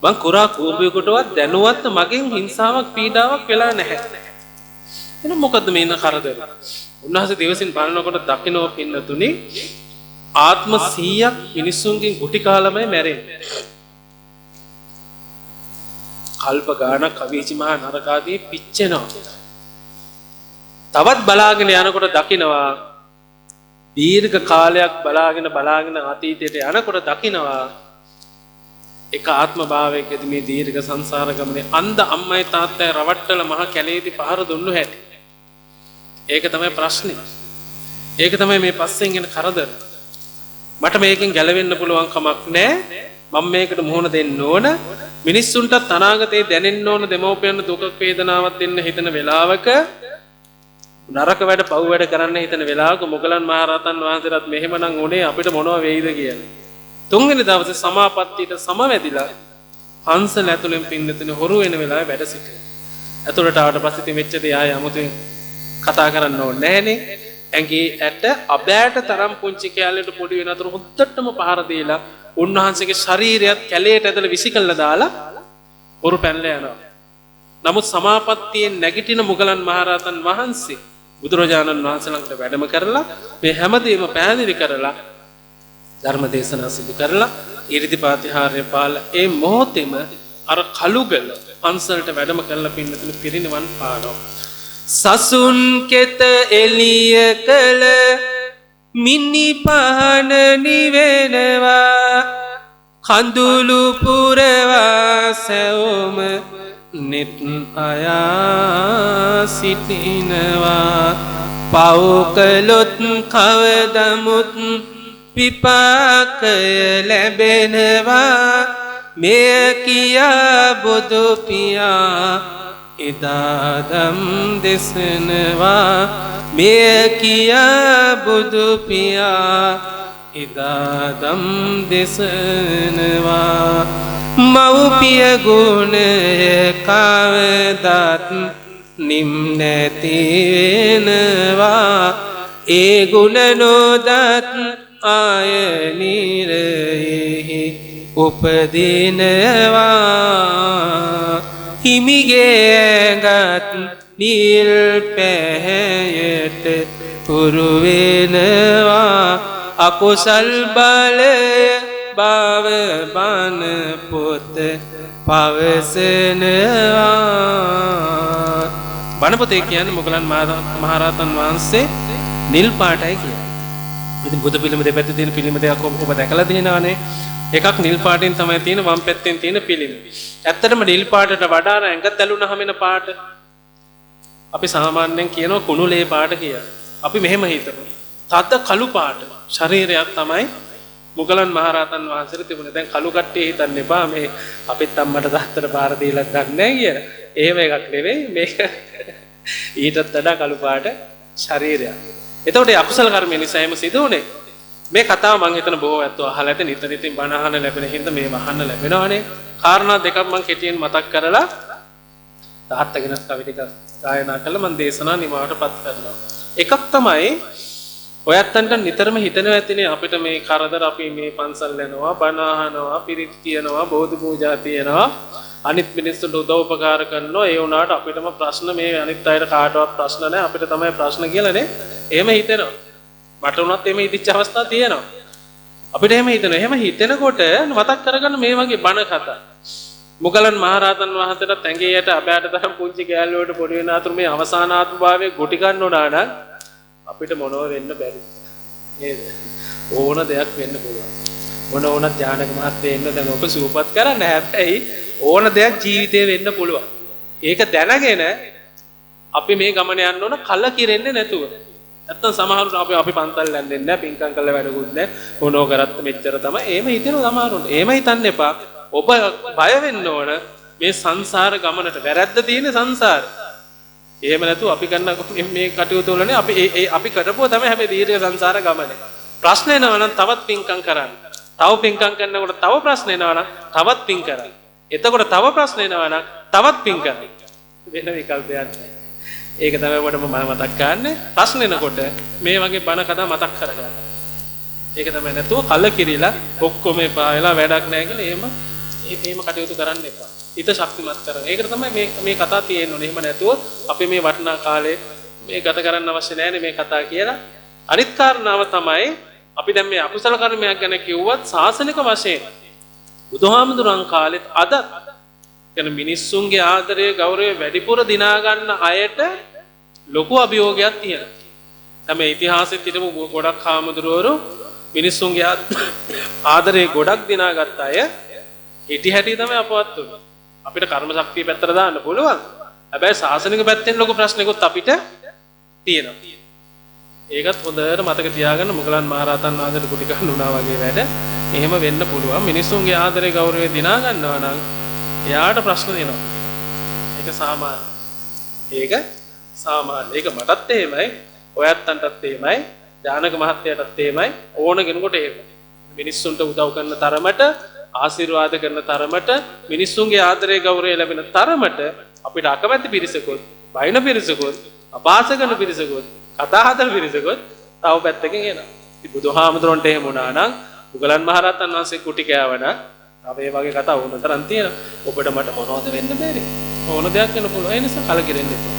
මං කුරා කූඹියකටවත් දැනුවත් මගෙන් හිංසාවක් පීඩාවක් වෙලා නැහැ. එහෙනම් මොකද්ද මේ කරදර? උන්වහන්සේ දිවසින් බලනකොට දකින්න පින්නතුණි ආත්ම 100ක් මිනිසුන්ගෙන් ගුටි කාලමයි මැරෙන්නේ. කල්ප ගානක් අවීචි මහා නරකාදී පිච්චෙනවා. තවත් බලාගෙන යනකොට දකින්නවා දීර්ඝ කාලයක් බලාගෙන අතීතයට යනකොට දකින්නවා එක ආත්ම භාවයකදී මේ දීර්ඝ සංසාර ගමනේ අන්ධ අම්මයි තාත්තයි රවට්ටල මහ කැලේදී පහර දුන්නු හැටි. ඒක තමයි ප්‍රශ්නේ. ඒක තමයි මේ පස්සෙන් එන කරදර. මට මේකෙන් ගැලවෙන්න පුළුවන් කමක් නැහැ. මම මේකට මුහුණ දෙන්න ඕන. මිනිස්සුන්ට අනාගතේ දැනෙන්න ඕන දෙමෝපියන් දුක වේදනාවක් දෙන්න හිතන වෙලාවක නරක වැඩ පව් වැඩ කරන්න හිතන වෙලාවක මොගලන් මහරහතන් වහන්සේලාත් මෙහෙමනම් උනේ අපිට මොනව වෙයිද කියලා. තුන්වෙනි දවසේ සමාපත්තියට සමවැදිලා පන්සල ඇතුලෙන් පින්නතුනේ හොරු වෙන වෙලාවේ වැඩ සිටියා. ඇතුළට ආවට පස්සේ ඉතින් මෙච්චර ආය 아무තෙන් කතා කරන්න ඕනේ නැහනේ. ඇඟේ ඇට අබෑට තරම් පුංචි කැලේට පොඩි වෙන අතර හොද්දටම පහර දීලා උන්වහන්සේගේ ශරීරයත් කැලේට ඇදලා විසිකල්ලා දාලා හොරු පැනලා යනවා. නමුත් සමාපත්තියෙන් නැගිටින මුගලන් මහරහතන් වහන්සේ බුදුරජාණන් වහන්සේ ළඟට වැඩම කරලා මේ හැමදේම පැහැදිලි කරලා ධර්ම දේශනා සිදු කරලා ඊරිදිපාතිහාර්ය පාල ඒ මොහොතේම අර කළුගල පන්සලට වැඩම කරලා පින්නතුණු පිරිනිවන් පානවා. සසුන් කෙත එළිය කළ මිනි පහන නිවෙනවා කඳුළු පුරවා සැවොම නිත් අයා සිටිනවා පව් කළොත් කවදමුත් විපාකය ලැබෙනවා මෙය කියා බුදු පියා එදාදම් දෙසනවා මෙය කියා බුදු පියා එදාදම් දෙසනවා මව්පිය ගුණය කවදත් නිම් නැති වෙනවා ඒ ගුණ නොදත් ආය නිරයෙහි උපදිනවා හිමිගේ ගත් නිල් පැහැයට පුරු වෙනවා අකුසල් බලය බව බන පොත පවසනවා බණ පොතේ කියන්නේ මොගලන් මහරහතන් වහන්සේ නිල් පාටයි කියන්නේ. ඉතින් බුදු පිළිම දෙපැත්තේ තියෙන පිළිම දෙකක් ඔබ දැකලා තියෙනවානේ. එකක් නිල් පාටින් තමයි තියෙන වම් පැත්තෙන් තියෙන පිළිම. ඇත්තටම නිල් පාටට වඩා ඇඟ තැළුනහම එන පාට අපි සාමාන්‍යයෙන් කියනවා කුණුලේ පාට කියලා. අපි මෙහෙම හිතමු. තද කළු පාට ශරීරයක් තමයි මුගලන් මහරහතන් වහන්සේට තිබුණේ. දැන් කළු කට්ටිය හිතන්න එපා මේ අපිත් අම්මට තාත්තට පාර දීලා දන්නේ නැහැ කියලා. එහෙම එකක් නෙවෙයි මේක ඊටත් වඩා කළු පාට ශරීරයක්. එතකොට මේ අකුසල කර්ම නිසා එහෙම සිදු වුනේ. මේ කතාව මම හිතන බොහෝ ඇත්තෝ අහලා ඇත නිතර නිතින් බණ අහන්න ලැබෙන හින්දා මේ වහන්න ලැබෙනවනේ. කාරණා දෙකක් මම කෙටියෙන් මතක් කරලා තාත්තගෙන කවි ටික ගායනා කළා මම දේශනා නිමාවටපත් කරනවා. එකක් තමයි ඔයත්තන්ට නිතරම හිතනවා ඇතිනේ අපිට මේ කරදර අපි මේ පන්සල් යනවා බණ අහනවා පිරිත් කියනවා බෝධි පූජා තියනවා අනිත් මිනිස්සුන්ට උදව් උපකාර කරනවා ඒ වුණාට අපිටම ප්‍රශ්න මේ අනිත් අයට කාටවත් ප්‍රශ්න නැහැ අපිට තමයි ප්‍රශ්න කියලානේ එහෙම හිතෙනවා මට උනත් එහෙම හිතච්ච අවස්ථා තියෙනවා අපිට එහෙම හිතෙනවා එහෙම හිතෙනකොට මතක් කරගන්න මේ වගේ බණ කතා මුගලන් මහරහතන් වහන්සේට ඇඟේයට අබෑට තරම් පුංචි කෑල්ල වලට පොඩි වෙන අතර මේ අවසානාත්ම භාවයේ ගොටි ගන්න උනා නම් අපිට මොනව වෙන්න බැරි නේද ඕන දෙයක් වෙන්න පුළුවන් මොන ඕනත් ඥානක මහත්මයෙ ඉන්න දැන් ඔබ සූපත් කරන්න හැබැයි ඕන දෙයක් ජීවිතේ වෙන්න පුළුවන් ඒක දැනගෙන අපි මේ ගමන යන්න ඕන කලකිරෙන්නේ නැතුව නැත්තම් සමහරවිට අපි පන්තල් යන්නේ නැහැ පින්කම් කරලා වැඩකුත් නැහැ මොනෝ කරත් මෙච්චර තමයි එහෙම හිතෙනවා සමහරවිට එහෙම හිතන්න එපා ඔබ බය වෙන්න ඕන මේ සංසාර ගමනට වැරද්ද තියෙන සංසාරේ එහෙම නැතු අපි කරන මේ කටයුතු වලනේ අපි කරපුවා තමයි හැබැයි දීර්ඝ සංසාර ගමනේ ප්‍රශ්න එනවා නම් තවත් පින්කම් කරන්න තව පින්කම් කරනකොට තව ප්‍රශ්න එනවා නම් තවත් පින් කරන්න එතකොට තව ප්‍රශ්න එනවා නම් තවත් පින් කරන්න වෙන විකල්පයක් නැහැ ඒක තමයි ඔබට මම මතක් කරන්නේ ප්‍රශ්න එනකොට මේ වගේ බණ කතා මතක් කරගන්න ඒක තමයි නැතුව කලකිරිලා ඔක්කොම එපා වෙලා වැඩක් නැහැ කියලා එහෙම කටයුතු කරන්න එපා හිත ශක්තිමත් කරගන්න. ඒකට තමයි මේ කතා තියෙන්නේ. එහෙම නැතුව අපි මේ වටිනා කාලේ මේ ගත කරන්න අවශ්‍ය නැහැ මේ කතා කියලා. අනිත් කාරණාව තමයි අපි දැන් මේ අකුසල කර්මයක් ගැන කිව්වත් සාසනික වශයෙන් බුදුහාමුදුරන් කාලෙත් අද කියන මිනිස්සුන්ගේ ආදරය ගෞරවය වැඩිපුර දිනා ගන්න අයට ලොකු අභියෝගයක් තියෙනවා. තමයි ඉතිහාසෙත් හිටපු ගොඩක් හාමුදුරුවෝ මිනිස්සුන්ගේ ආදරය ගොඩක් දිනාගත්ත අය හිටි හැටි තමයි අපවත් උනේ. අපිට කර්ම ශක්තිය පැත්තට දාන්න පුළුවන්. හැබැයි සාසනික පැත්තෙන් ලොකු ප්‍රශ්නකුත් අපිට තියෙනවා. ඒකත් හොඳට මතක තියාගන්න මුගලන් මහරහතන් වහන්සේට කුටි ගන්න උනා වගේ වැඩ එහෙම වෙන්න පුළුවන්. මිනිස්සුන්ගේ ආදරේ ගෞරවය දිනා ගන්නවා නම් එයාට ප්‍රශ්න දෙනවා. ඒක සාමාන්‍ය. ඒක මටත් එහෙමයි, ඔයත්තන්ටත් එහෙමයි, ඥානක මහත්තයාටත් එහෙමයි, ඕන කෙනෙකුට එහෙමයි. මිනිස්සුන්ට උදව් කරන තරමට ආශිර්වාද කරන තරමට මිනිස්සුන්ගේ ආදරය ගෞරවය ලැබෙන තරමට අපිට අකමැති පිරිසකුත් බයින පිරිසකුත් අපහාස කරන පිරිසකුත් කතා හදන පිරිසකුත් තව පැත්තකින් එනවා. ඉතින් බුදුහාමුදුරන්ට එහෙම වුණා නම් මුගලන් මහරහතන් වහන්සේ කුටි කෑවනම් තව ඒ වගේ කතා වුණ තරම් තියෙනවා. ඔබට මට මොනවද වෙන්න බැරි? ඕන දෙයක් වෙන්න පුළුවන්. ඒ නිසා කලකිරෙන්න එපා.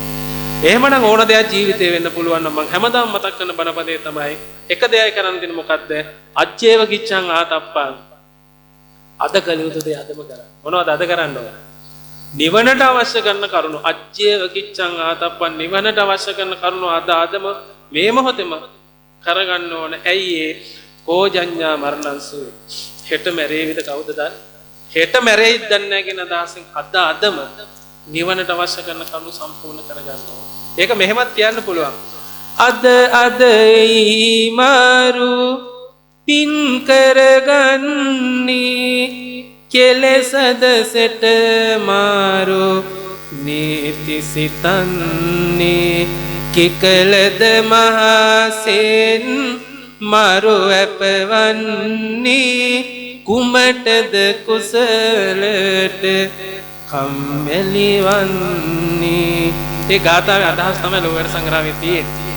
එහෙමනම් ඕන දෙයක් ජීවිතේ වෙන්න පුළුවන් නම් මම හැමදාම මතක් කරන බණපදේ තමයි එක දෙයයි කරන්න තියෙන මොකද්ද? අච්චේව කිච්ඡං ආතප්පං අද කළ යුතු දේ අදම කරන්න. මොනවද අද කරන්න ඕන? නිවනට අවශ්‍ය කරන කරුණු අච්චේව කිච්ඡං ආතප්පං නිවනට අවශ්‍ය කරන කරුණු අදම මේ මොහොතේම කරගන්න ඕන. ඇයි ඒ කෝජඤ්ඤා මරණංසු හෙට මැරෙයිද කවුද දන්නේ? හෙට මැරෙයිද දන්නේ නැහැ කියන අදහසෙන් අදම නිවනට අවශ්‍ය කරන කරුණු සම්පූර්ණ කරගන්න ඕන. ඒක මෙහෙමත් කියන්න පුළුවන්. අද මාරු පින් කරගන්නේ කෙලෙසද සෙට මාරු නීති සිතන්නේ කිකලද මහසෙන් මාරු අපවන්නේ කුමටද කුසලට කම්මැලි වන්නේ. ඒ ගාථාවේ අදහස් තමයි ලෝකයට සංග්‍රහයේ තියෙන්නේ.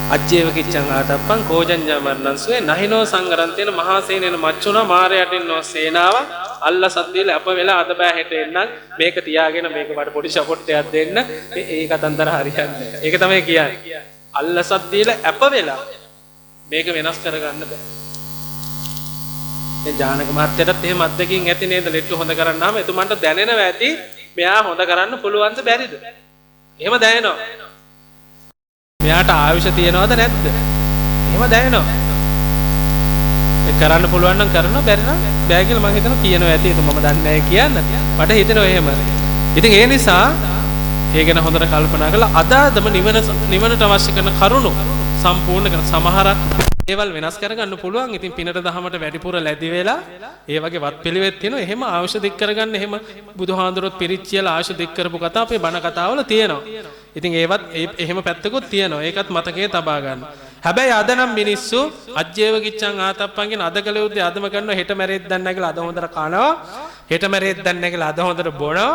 අජ්ජේව කිච්ඡං ආතප්පං කෝජඤ්ඤා මරණංසුවේ නහිනෝ සංගරන්තේන මහා සේනේන මච්චුනා මාරයට ඉන්නව සේනාව අල්ල සද්දේල අප වෙලා අද බෑ හෙට එන්නම් මේක තියාගෙන මේක මට පොඩි සපෝට් එකක් දෙන්න ඒ කතන්දර හරියන්නේ. ඒක තමයි කියන්නේ. අල්ල සද්දේල අප වෙලා මේක වෙනස් කරගන්න බෑ. මේ ඥානක මහත්තයටත් එහෙම අත්දැකීම් ඇති නේද? ලෙට්ටු හොඳ කරන්නාම එතුමන්ට දැනෙනවා ඇති මෙයා හොඳ කරන්න පුළුවන්ද බැරිද? එහෙම දැනෙනවා. මෙයාට ආයුෂ තියනවද නැද්ද? එහෙම දැනෙනවා. ඒ කරන්න පුළුවන් නම් කරනවා බැරි නම් බෑ කියලා මම හිතනවා කියනවා ඇති. ඒක මම දන්නේ නැහැ කියන්න. මට හිතෙනවා එහෙම. ඉතින් ඒ නිසා ඒ ගැන හොඳට කල්පනා කරලා අදාදම නිවනට අවශ්‍ය කරන කරුණු සම්පූර්ණ කරන සමහරක් ඒවල් වෙනස් කරගන්න පුළුවන්. ඉතින් පිනට දහමට වැඩිපුර ලැබි වෙලා ඒ වගේ වත් පිළිවෙත් තියෙනවා. එහෙම අවශ්‍ය දික් කරගන්න එහෙම බුදුහාඳුරොත් පිරිච්චියලා අවශ්‍ය දික් කරපු කතා අපේ බණ කතාවල තියෙනවා. ඉතින් ඒවත් එහෙම පැත්තකුත් තියෙනවා. ඒකත් මතකයේ තබා ගන්න. හැබැයි අද නම් මිනිස්සු අජ්ජේව කිච්චන් ආතප්පන් කියන අද කළ යුත්තේ අදම කරනවා, හෙට මැරෙද්ද දන්නේ කියලා අද හොඳට කනවා, හෙට මැරෙද්ද දන්නේ කියලා අද හොඳට බොනවා.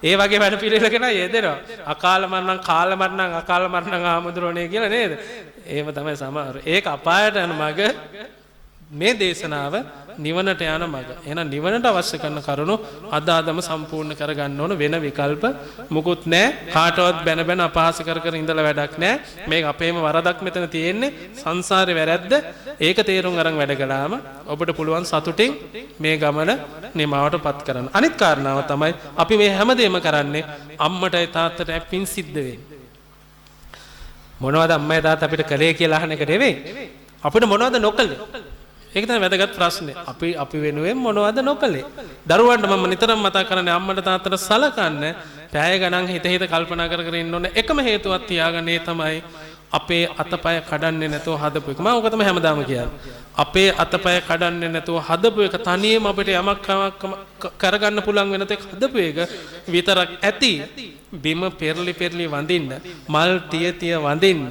ඒ වගේ වැඩ පිළිවෙලක නෑ යෙදෙනවා. අකාල මරණම් කාල මරණම් අකාල මරණම් ආමුදුරෝනේ කියලා නේද? එහෙම තමයි සමහර. ඒක අපායට යන මග මේ දේශනාව නිවනට යන මග. එහෙනම් නිවනට අවශ්‍ය කරන කරුණු අදාදම සම්පූර්ණ කරගන්න ඕන. වෙන විකල්ප මුකුත් නැහැ. කාටවත් බැන බැන අපහාස කර කර ඉඳලා වැඩක් නැහැ. මේක අපේම වරදක් මෙතන තියෙන්නේ. සංසාරේ වැරැද්ද. ඒක තේරුම් අරන් වැඩ කළාම ඔබට පුළුවන් සතුටින් මේ ගමන නිමාවටපත් කරන්න. අනිත් කාරණාව තමයි අපි මේ හැමදේම කරන්නේ අම්මටයි තාත්තටයි පින් සිද්ධ වෙන්නේ. මොනවද අම්මයි තාත්තා අපිට කළේ කියලා අහන එක නෙවෙයි. අපිට මොනවද නොකළේ? ඒක තමයි වැදගත් ප්‍රශ්නේ. අපි වෙනුවෙන් මොනවද නොකළේ? දරුවන්ට මම නිතරම මතක් කරන්නේ අම්මට තාත්තට සලකන්න පැය ගණන් හිත කල්පනා කර කර ඉන්න ඕනේ. එකම හේතුවක් තියාගන්න, ඒ තමයි අපේ අතපය කඩන්නේ නැතුව හදපු එක. මම ඔක තමයි හැමදාම කියන්නේ. අපේ අතපය කඩන්නේ නැතුව හදපු එක තනියම අපිට යමක් කරගන්න පුළුවන් වෙන තෙක් හදපු එක විතරක් ඇති. බිම පෙරලි වඳින්න, මල් තිය වඳින්න.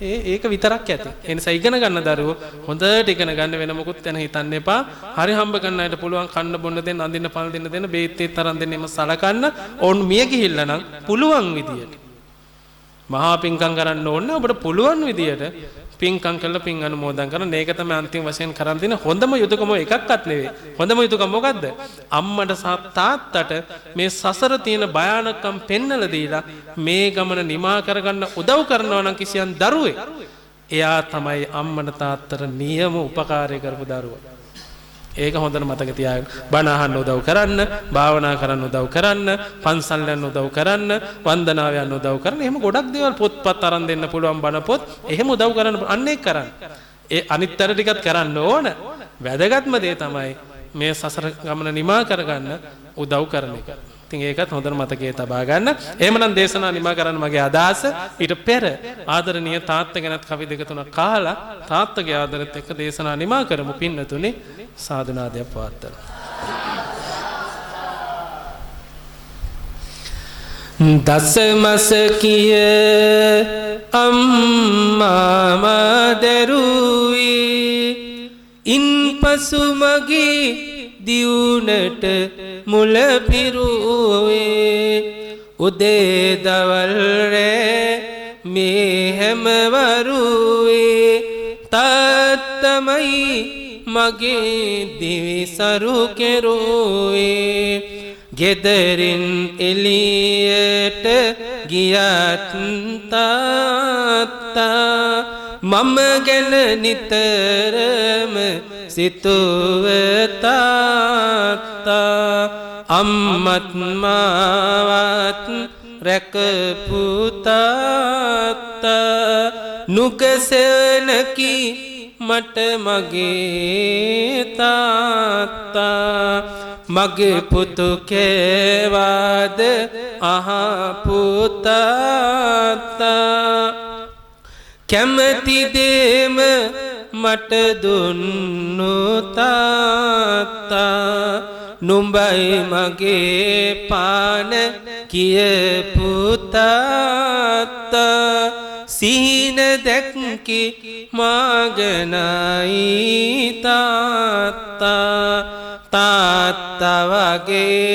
ඒක විතරක් ඇති. ඒ නිසා ඉගෙන ගන්න දරුවෝ හොඳට ඉගෙන ගන්න, වෙන මොකුත් යන හිතන්න එපා. හරි හම්බ කරන්න අයට පුළුවන් කන්න බොන්න දෙන්න, අඳින්න පළ දෙන්න, බේත් තරම් දෙන්න එම සලකන්න. ඕන් මිය ගිහිල්ලා නම් පුළුවන් විදියට මහා පිංකම් කරන්න ඕනේ. ඔබට පුළුවන් විදියට පිංකම් කළා පිං අනුමෝදන් කරන. මේක තමයි අන්තිම වශයෙන් කරන් දෙන හොඳම යුතුයකම එකක්වත් නෙවෙයි. හොඳම යුතුයකම මොකද්ද? අම්මට සහ තාත්තට මේ සසර තියෙන භයානකම් පෙන්නලා දීලා මේ ගමන නිමා කරගන්න උදව් කරනවා නම් කිසියම් දරුවෙක්, එයා තමයි අම්මට තාත්තට නියම උපකාරය කරපු දරුවා. ඒක හොඳට මතක තියාගන්න. බණ අහන්න උදව් කරන්න, භාවනා කරන්න උදව් කරන්න, පන්සල් යන්න උදව් කරන්න, වන්දනාව යන්න උදව් කරන්න. එහෙම ගොඩක් දේවල් පොත්පත් අරන් දෙන්න පුළුවන්, බණ පොත්. එහෙම උදව් කරන්න අන්න ඒක කරන්න. ඒ අනිත්තර ටිකත් කරන්න ඕන. වැදගත්ම දේ තමයි මේ සසර ගමන නිමා කරගන්න උදව් කරන එක. ඉතින් ඒකත් හොඳට මතකයේ තබා ගන්න. එහෙමනම් දේශනා නිමා කරන්න මගේ අදහස. ඊට පෙර ආදරණීය තාත්තා ගැනත් කවි දෙක තුනක් කහලා තාත්තගේ ආදරෙත් එක්ක දේශනා නිමා කරමු. පින්නතුනේ සාදුනාදයක් පවත්වමු. දසමස කිය අම්මා මදරුවේ ඉන්පසු මගේ දියුණට මුල පිරුවේ උදේ දවල් රෑ මේ හැමවරුවේ තාත්තමයි මගේ දිවිසරු කෙරුවේ ගෙදරින් එළියට ගියත් තාත්තා මම ගැන නිතරම සිතුව තාත්තා අම්මත් මාවත් රැකපු තාත්තා නුගසනකි මට මගේ තාත්තා මගේ පුතු කේවාද අහපු තාත්තා කැමති දේම මට දුන්නු තාත්තා නුඹයි මගේ පාන කියපු තාත්තා සීන දැක්කි මාගනයි තාත්තා තාත්තා වගේ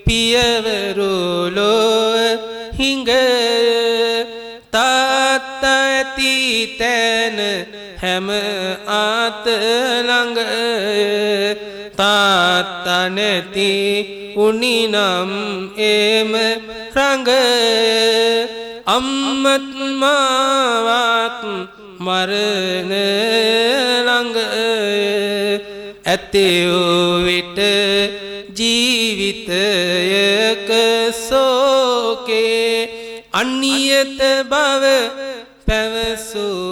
පියවරුලෝ හිඟ තාත්තා ඇති තැන හැම ආත ළඟ තාත්තා නැති උනිනම් එම රඟ අම්මත් මාවත් මරණ ළඟ ඇති වූ විට ජීවිතයක සෝකේ අනියත බව පැවසූ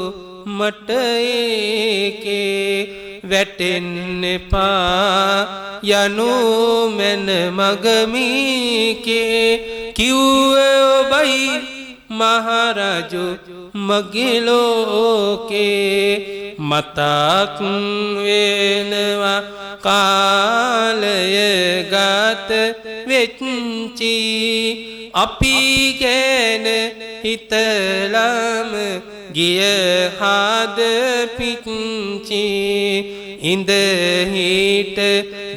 මට ඒකේ වැටෙන්න එපා යනු මැන මගමීකේ කිව්ව ඔබයි මහරජු මගේ ලෝකේ මතක් වෙනවා කාලය ගත වෙච්චි අපි ගැන හිතලම ගිය හද පිච්චි ඉඳ හිට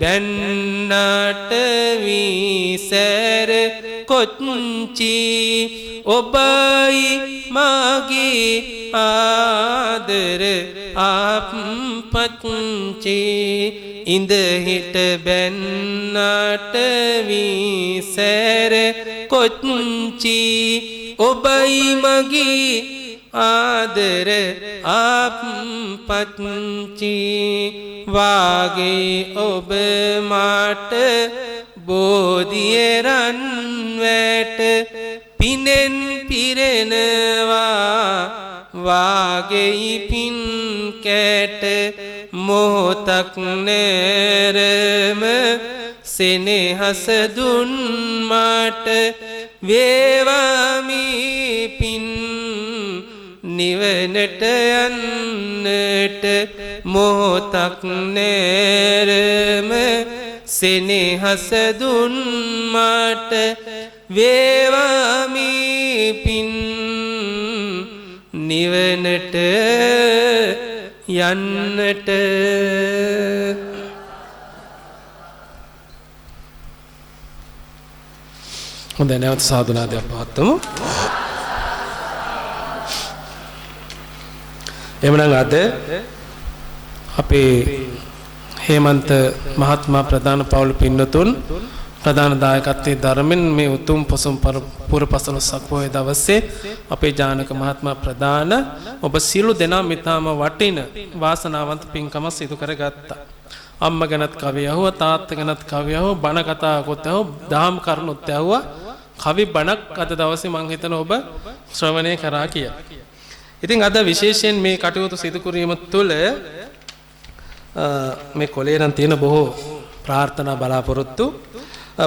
බැන්නට විසර කොච්චි ඔබයි මගේ ආදර අප්පච්චි ඉඳ හිට බැන්නට විසර කොච්චි ඔබයි මගේ ආදර අප්පච්චි වාගේ ඔබ මට බෝධිය රන් වැට පිනෙන් පිරෙනවා වාගේ පින් කැට මොහොතක් නෑරම සෙනෙහස දුන් මට වේවාමි පින් නිවනට යන්නට මොහොතක් නෑරම සෙනෙහස දුන් මට වේවාමි පින් නිවනට යන්නට හොඳ නැවත සාදුනාදයක් පවත්වමු. එමනම් අද අපේ හේමන්ත මහත්මයා ප්‍රධාන පවුල් පින්නතුන් ප්‍රධාන දායකත්වයේ ධර්මෙන් මේ උතුම් පොසොන් පුර පසළොස්වක පොහොය දවසේ අපේ ජානක මහත්මයා ප්‍රධාන ඔබ සියලු දෙනා මිතාම වටින වාසනාවන්ත පින්කම සිදු කරගත්තා. අම්මා ගැනත් කවිය ඇහුවා, තාත්තා ගැනත් කවිය ඇහුවා, බණ කතාවකුත් ඇහුවා, දහම් කරුණුත් ඇහුවා. කවි බණක් අද දවසේ මං හිතන ඔබ ශ්‍රවණය කරා කියලා. ඉතින් අද විශේෂයෙන් මේ කටයුතු සිදු කිරීම තුළ මේ කොලේ නම් තියෙන බොහෝ ප්‍රාර්ථනා බලාපොරොත්තු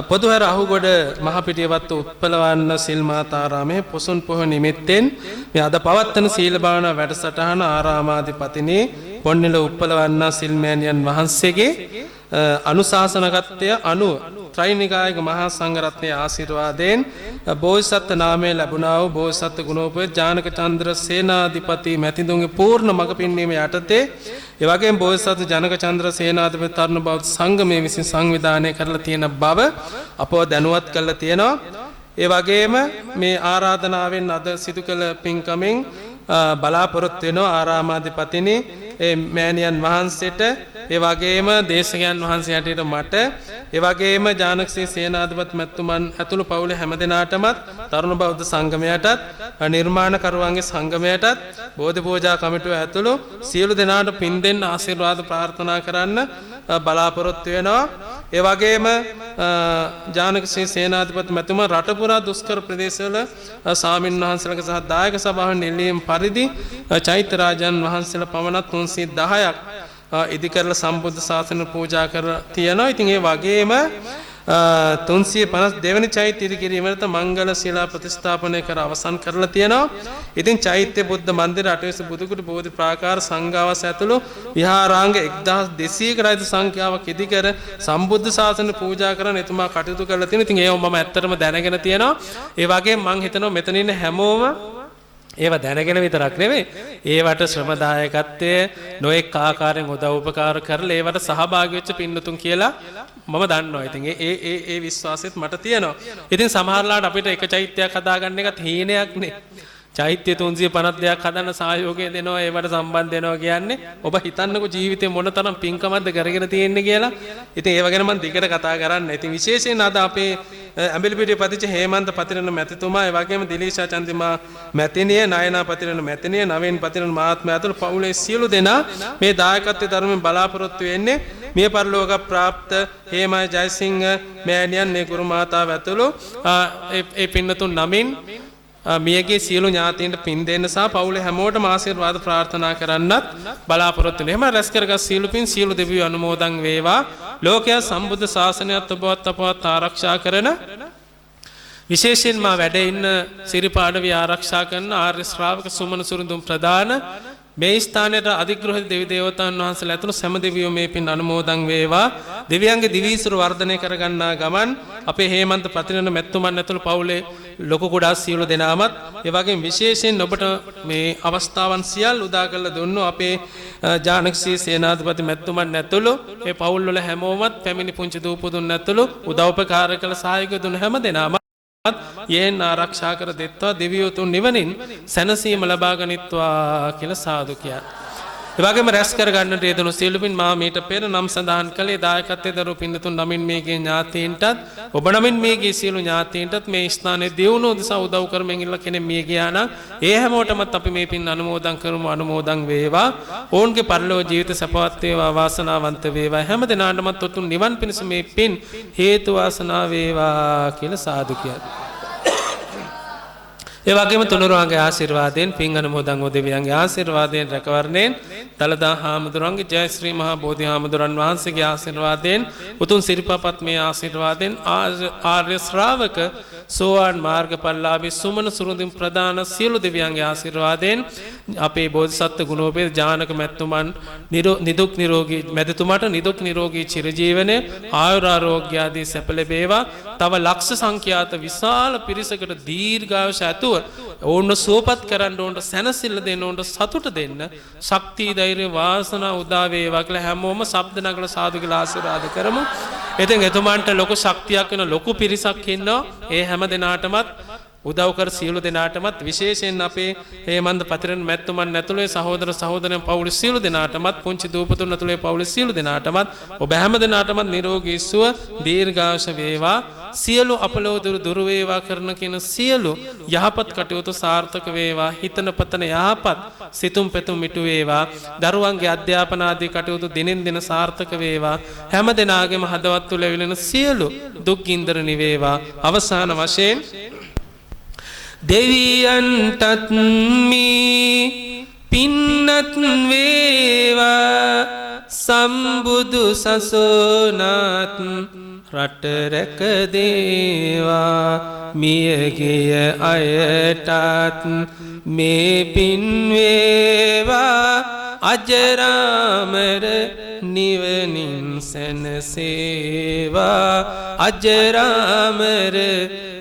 පොදුහැර අහුගොඩ මහපිටියවත්ත උත්පලවන්න සිල් මාතාරාමයේ පොසොන් පොහොය නිමිත්තෙන් මේ අද පවත්වන සීල භාවනා වැඩසටහන ආරාමාධිපතිනී පොන්නිල උත්පලවන්න සිල් මෑණියන් වහන්සේගේ අනුශාසනගතය අනුව ත්‍රිනිකායක මහා සංඝරත්නයේ ආශිර්වාදයෙන් බෝසත් නාමය ලැබුණා වූ බෝසත් ගුණෝපේත ජානක චන්ද්‍ර සේනාධිපති මැතිතුන්ගේ පූර්ණ මඟ පින්වීම යටතේ ඒ වගේම බෝසත් ජනක චන්ද්‍ර සේනාධිපති තරුණ බෞද්ධ සංගමයේ විසින් සංවිධානය කරලා තියෙන බව අපව දැනුවත් කරලා තියෙනවා. ඒ වගේම මේ ආරාධනාවෙන් අද සිදු කළ පින්කමෙන් බලාපොරොත්තු වෙනවා ආරාමාධිපතිනි ඒ මෑණියන් වහන්සේට ඒ වගේම දේශකයන් වහන්සේ හැටියට මට ඒ වගේම ජානකසේ සේනාධිපති මැතිතුමන් ඇතුළු පවුලේ හැමදෙනාටමත් තරුණ බෞද්ධ සංගමයටත් නිර්මාණකරුවන්ගේ සංගමයටත් බෝධි පූජා කමිටුව ඇතුළු සියලු දෙනාට පින් දෙන්න ආශිර්වාද ප්‍රාර්ථනා කරන්න බලාපොරොත්තු වෙනවා. ඒ වගේම ජානකසේ සේනාධිපති මැතිතුමන් රට පුරා දුෂ්කර ප්‍රදේශවල ස්වාමින් වහන්සේලාගේ සහ දායක සභාවෙන් නිලීම් පරිදි චෛත්‍ය රාජන් වහන්සේලා පමණක් 310ක් ඉදි කරලා සම්බුද්ධ ශාසන පූජා කරලා තියෙනවා. ඉතින් ඒ වගේම 352 වෙනි චෛත්‍ය ඉදි කිරීමට මංගල ශිලා ප්‍රතිස්ථාපනය කර අවසන් කරලා තියෙනවා. ඉතින් චෛත්‍ය බුද්ධ මන්දිර අටවිස බුදුකුඩු බෝධි ප්‍රාකාර සංඝාවාස ඇතුළු විහාරාංග 1200කට අධික සංඛ්‍යාවක් ඉදි කර සම්බුද්ධ ශාසන පූජා කරන එතුමා කටයුතු කරලා තියෙනවා. ඉතින් ඒව මම ඇත්තටම දැනගෙන තියෙනවා. ඒ වගේම මම හිතනවා මෙතන ඉන්න හැමෝම ඒව දැනගෙන විතරක් නෙවෙයි ඒවට ශ්‍රමදායකත්වයේ නොඑක ආකාරයෙන් උදව් උපකාර කරලා ඒවට සහභාගී වෙච්ච පින්නතුන් කියලා මම දන්නවා. ඉතින් ඒ විශ්වාසෙත් මට තියෙනවා. ඉතින් සමහරලාට අපිට එක චෛත්‍යයක් හදාගන්න එකත් හීනයක් නේ. චෛත්‍ය 352ක් හදන්න සහයෝගය දෙනවා ඒවට සම්බන්ධ වෙනවා කියන්නේ ඔබ හිතන්නකෝ ජීවිතේ මොනතරම් පින්කමක්ද කරගෙන තියෙන්නේ කියලා. ඉතින් ඒව ගැන මම දිගට කතා කරන්න. ඉතින් විශේෂයෙන් අද අපේ ඇඹිලිපිටිය පදිච්ච හේමන්ත පතිරණ මැතිතුමා ඒ වගේම දිලීෂා චන්දිමා මැතිණිය නයනා පතිරණ මැතිණිය නවීන් පතිරණ මහත්මයා ඇතුළු පවුලේ සියලු දෙනා මේ දායකත්වයේ ධර්මයෙන් බලාපොරොත්තු වෙන්නේ මිය පරලෝක ප්‍රාප්ත හේමා ජයසිංහ මෑණියන් මේ ගුරු මාතාව ඇතුළු ඒ පින්නතුන් නමින් මියගේ සියලු ඥාතීන්ට පින් දෙන්න සහ පවුලේ හැමෝටම ආශිර්වාද ප්‍රාර්ථනා කරන්නත් බලාපොරොත්තු වෙනවා. එහෙම රැස් කරගත් සියලු පින් සියලු දෙවියෝ අනුමෝදන් වේවා. ලෝකයා සම්බුද්ධ ශාසනයත් ඔබවත් අපවත් ආරක්ෂා කරන විශේෂයෙන්ම වැඩ ඉන්න සිරිපාඩවි ආරක්ෂා කරන ආර්ය ශ්‍රාවක සුමන සුරුඳුන් ප්‍රදාන මේ ස්ථානයට අධිග්‍රහිත දෙවි දේවතාවුන් වහන්සේලා ඇතුළු සෑම දෙවියෝ මේ පින් අනුමෝදන් වේවා. දෙවියන්ගේ දිවිසුරු වර්ධනය කරගන්නා ගමන් අපේ හේමන්ත ප්‍රතිනන මෙත්තුමන් ඇතුළු පවුලේ ලොකු කුඩා සියලු දෙනාමත් ඒ වගේම විශේෂයෙන් ඔබට මේ අවස්ථාවන් සියල්ල උදා කරලා දුන්නු අපේ ජානකසී සේනාධිපති මෙත්තුමන් ඇතුළු මේ පවුල් වල හැමෝමත් පැමිණි පුංචි දූපුතුන් ඇතුළු උදව්පකාර කළ සහායක දුන්න හැම දෙනාම යෙන් ආරක්ෂා කර දෙත්වා දෙවියෝ තුන් නිවනින් සැනසීම ලබා ගනිත්වා කියලා සාදු කියනවා. ඒ වගේම රැස් කර ගන්නට යෙදුණු සියලු පින් මා මීට පෙර නම් සඳහන් කළේ දායකත්වයේ දරු පින්තුන් නමින් මේගේ ඥාතීන්ටත් ඔබ නමින් මේගේ සියලු ඥාතීන්ටත් මේ ස්ථානයේ දියුණුව උදෙසා උදව් කරමින් ඉන්න කෙනෙක් මිය ගියා නම් ඒ හැමෝටමත් අපි මේ පින් අනුමෝදන් කරමු. අනුමෝදන් වේවා. ඔවුන්ගේ පරලෝක ජීවිත සපවත් වේවා, වාසනාවන්ත වේවා. හැම දිනාටමත් උතුම් නිවන් පිණිස මේ පින් හේතු වාසනා වේවා කියලා සාදු කියනවා. ඒ වගේම තුනුරුවන්ගේ ආශිර්වාදයෙන් පින් අනුමෝදන් වූ දෙවියන්ගේ ආශිර්වාදයෙන් රැකවරණයෙන් දලදා හාමුදුරන්ගේ ජයශ්‍රී මහා බෝධි හාමුදුරන් වහන්සේගේ ආශිර්වාදයෙන් උතුම් සිරිපපත් මේ ආශිර්වාදයෙන් ආර්ය ශ්‍රාවක සෝවාන් මාර්ගඵලලාභී සුමන සුරුඳින් ප්‍රදාන සියලු දෙවියන්ගේ ආශිර්වාදයෙන් අපේ බෝධිසත්ව ගුණෝපේත ජානක මැතිතුමන් නිදුක් නිරෝගී මැතිතුමාට නිදුක් නිරෝගී චිරජීවනය ආයුරාරෝග්‍ය ආදී සැප ලැබේවා. තව ලක්ෂ සංඛ්‍යාත විශාල පිරිසකට දීර්ඝායුෂ ඇතුව ඔවුන්ව සුවපත් කරන්න, ඔවුන්ට සැනසෙල්ල දෙන්න, ඔවුන්ට සතුට දෙන්න ශක්තිය ධෛර්ය වාසනාව උදා වේවා කියලා හැමෝම ශබ්ද නගල සාදු කියලා ආශිර්වාද කරමු. ඉතින් එතුමන්ට ලොකු ශක්තියක් වෙන ලොකු පිරිසක් ඉන්නවා. ඒ හැම දෙනාටමත් උදව් කර සියලු දෙනාටමත් විශේෂයෙන් අපේ හේමන්ත පතිරණ මැතිතුමන් ඇතුළේ සහෝදර සහෝදරයන් පවුලේ සියලු දෙනාටමත් පුංචි දූපතුන් ඇතුළේ පවුලේ සියලු දෙනාටමත් ඔබ හැම දෙනාටමත් නිරෝගී සුව දීර්ඝායුෂ වේවා. සියලු අපලෝදුරු දුරු වේවා කරන කියන සියලු යහපත් කටයුතු සාර්ථක වේවා. හිතන පතන යහපත් සිතුම් පෙතුම් මිටු වේවා. දරුවන්ගේ අධ්‍යාපන ආදී කටයුතු දිනෙන් දින සාර්ථක වේවා. හැම දෙනාගේම හදවත් තුළ ඇවිලෙන සියලු දුක් ගින්දර නිවේවා. අවසාන වශයෙන් දෙවියන්ටත් මේ පින්නත් වේවා. සම්බුදු සසුනත් රට රැක දේවා. මියගිය අයටත් මේ පින් වේවා. අජරාමර නිවනින් සැනසේවා. අජරාමර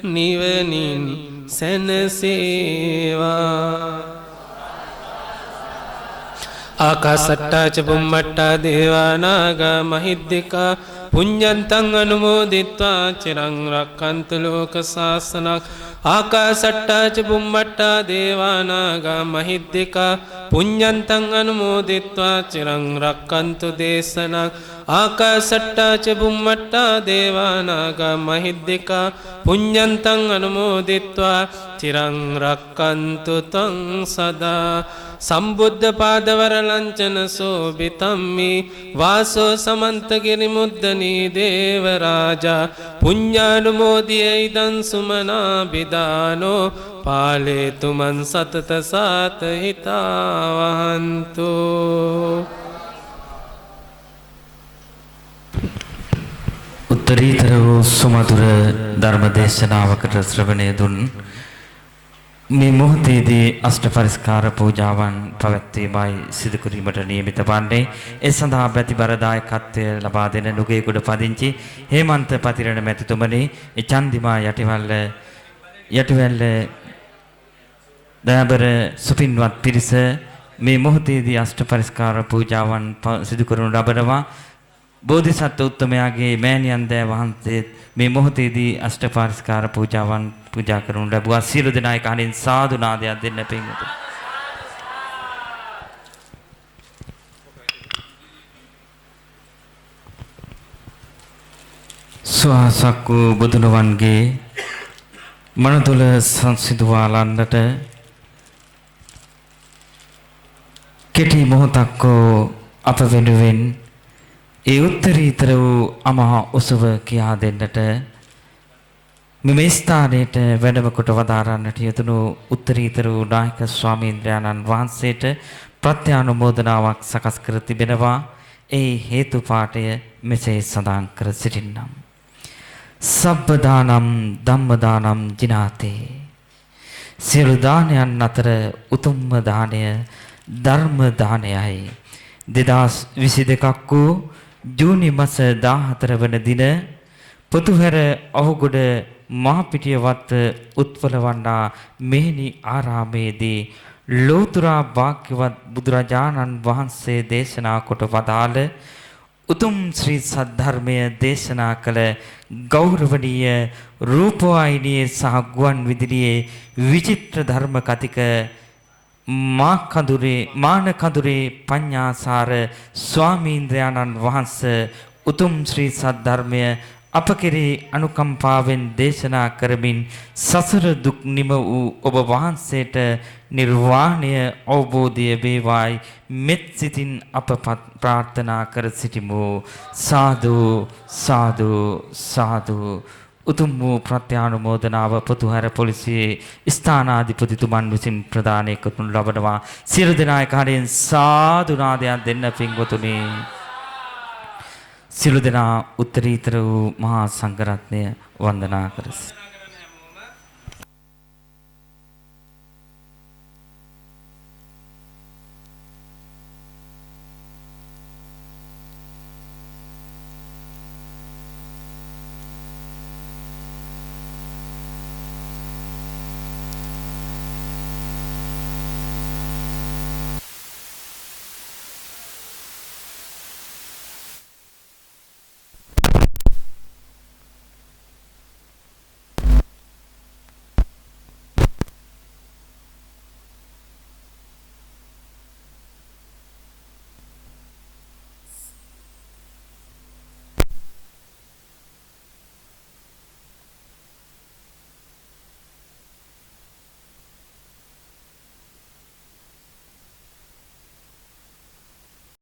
නිවනින් සැනසේවා. ආකාසට්ටා ච බුම්මට්ටා දේවා නාග මහිද්దికා පුඤ්ඤන්තං අනුමෝදිත්වා චිරං රක්ඛන්තු ලෝක සාසනං. ආකාසට්ටා ච බුම්මට්ටා දේවා නාග මහිද්దికා පුඤ්ඤන්තං අනුමෝදිත්වා චිරං රක්ඛන්තු දේශනං. ආකාසට්ටා ච බුම්මට්ටා දේවා නාග මහිද්దికා පුඤ්ඤන්තං අනුමෝදිත්වා චිරං රක්ඛන්තු තං සදා. සම්බුද්ධ පාදවර ලංචන සෝබිතම්මි වාසෝ සමන්ත ගිරි මුද්දනී දේව රාජා පුඤ්ඤානුමෝදිය ඉදං සුමනා බිදානෝ පාලේතු මන් සතත සාත හිතාවහන්තු.
උත්තරීතර වූ සුමధుර ධර්ම දේශනාවකට ශ්‍රවණය දුන් මේ මොහොතේදී අෂ්ට පරිස්කාර පූජාවන් පැවැත්වීමයි සිදු කිරීමට නියමිත වන්නේ. ඒ සඳහා ප්‍රතිබර දායකත්වය ලබා දෙන නුගේගොඩ පදිංචි හේමන්ත පතිරණ මැතිතුමනි, චන්දිමා යටිවැල්ල දයාබර සුපින්වත් පිරිස මේ මොහොතේදී අෂ්ට පරිස්කාර පූජාවන් සිදු කරනු ලබනවා. බෝධිසත්ව උත්තමයාගේ මෑණියන් දෑ වහන්සේ මේ මොහොතේදී අෂ්ට පරිස්කාර පූජාවන් පූජා කරනු ලැබුවා. සියලු දෙනා කනින් සාදු නාදයක් දෙන්න පින්වතුනි. ස්වාසක් වූ බුදුනුවන්ගේ මනතුල සංසිඳුවාලන්නට කෙටි මොහොතක් අප වෙනුවෙන් ඒ උත්තරීතර වූ අමහා උසව කියා දෙන්නට මෙම ස්ථානයට වැඩම කොට වදාරන්නට යෙදුණු උත්තරීතර වූ නායක ස්වාමීන්ද්‍රයන්න් වහන්සේට ප්‍රත්‍යානුමෝදනාවක් සකස් කර තිබෙනවා. ඒ හේතු පාඨය මෙසේ සඳහන් කර සිටින්නම්. සබ්බ දානම් ධම්ම දානම් ජිනාතේ. සියලු දානයන් අතර උතුම්ම දානය ධර්ම දානයයි. 2022 වූ ජූනි මාස 14 වන දින පොතුහැර අවගොඩ මහපිටියවත් උත්පලවණ්ඩා මෙහෙණි ආරාමේදී ලෝතුරා වාක්‍යවත් බුදුරජාණන් වහන්සේ දේශනා කොට වදාළ උතුම් ශ්‍රී සද්ධර්මය දේශනා කළ ගෞරවනීය රූපවාහිනියේ සහ ගුවන් විදුලියේ විචිත්‍ර ධර්ම කතික මානකඳුරේ පඤ්ඤාසාර ස්වාමීන්ද්‍රයන්න් වහන්සේ උතුම් ශ්‍රී සද්ධර්මය අප කෙරෙහි අනුකම්පාවෙන් දේශනා කරමින් සසර දුක් නිම වූ ඔබ වහන්සේට නිර්වාණය අවබෝධය වේවායි මෙත් සිතින් අප ප්‍රාර්ථනා කර සිටිමු. සාදු සාදු සාදු. උතුම් වූ ප්‍රත්‍යානුමෝදනාව පොතුහැර පොලිසියේ ස්ථානාධිපතිතුමන් විසින් ප්‍රදානය කරනු ලබනවා. සියලු දෙනා එකාලෙන් සාදු නාදයක් දෙන්න පින්වතුනි. සියලු දෙනා උත්තරීතර වූ මහා සංඝරත්නය වන්දනා කරසි.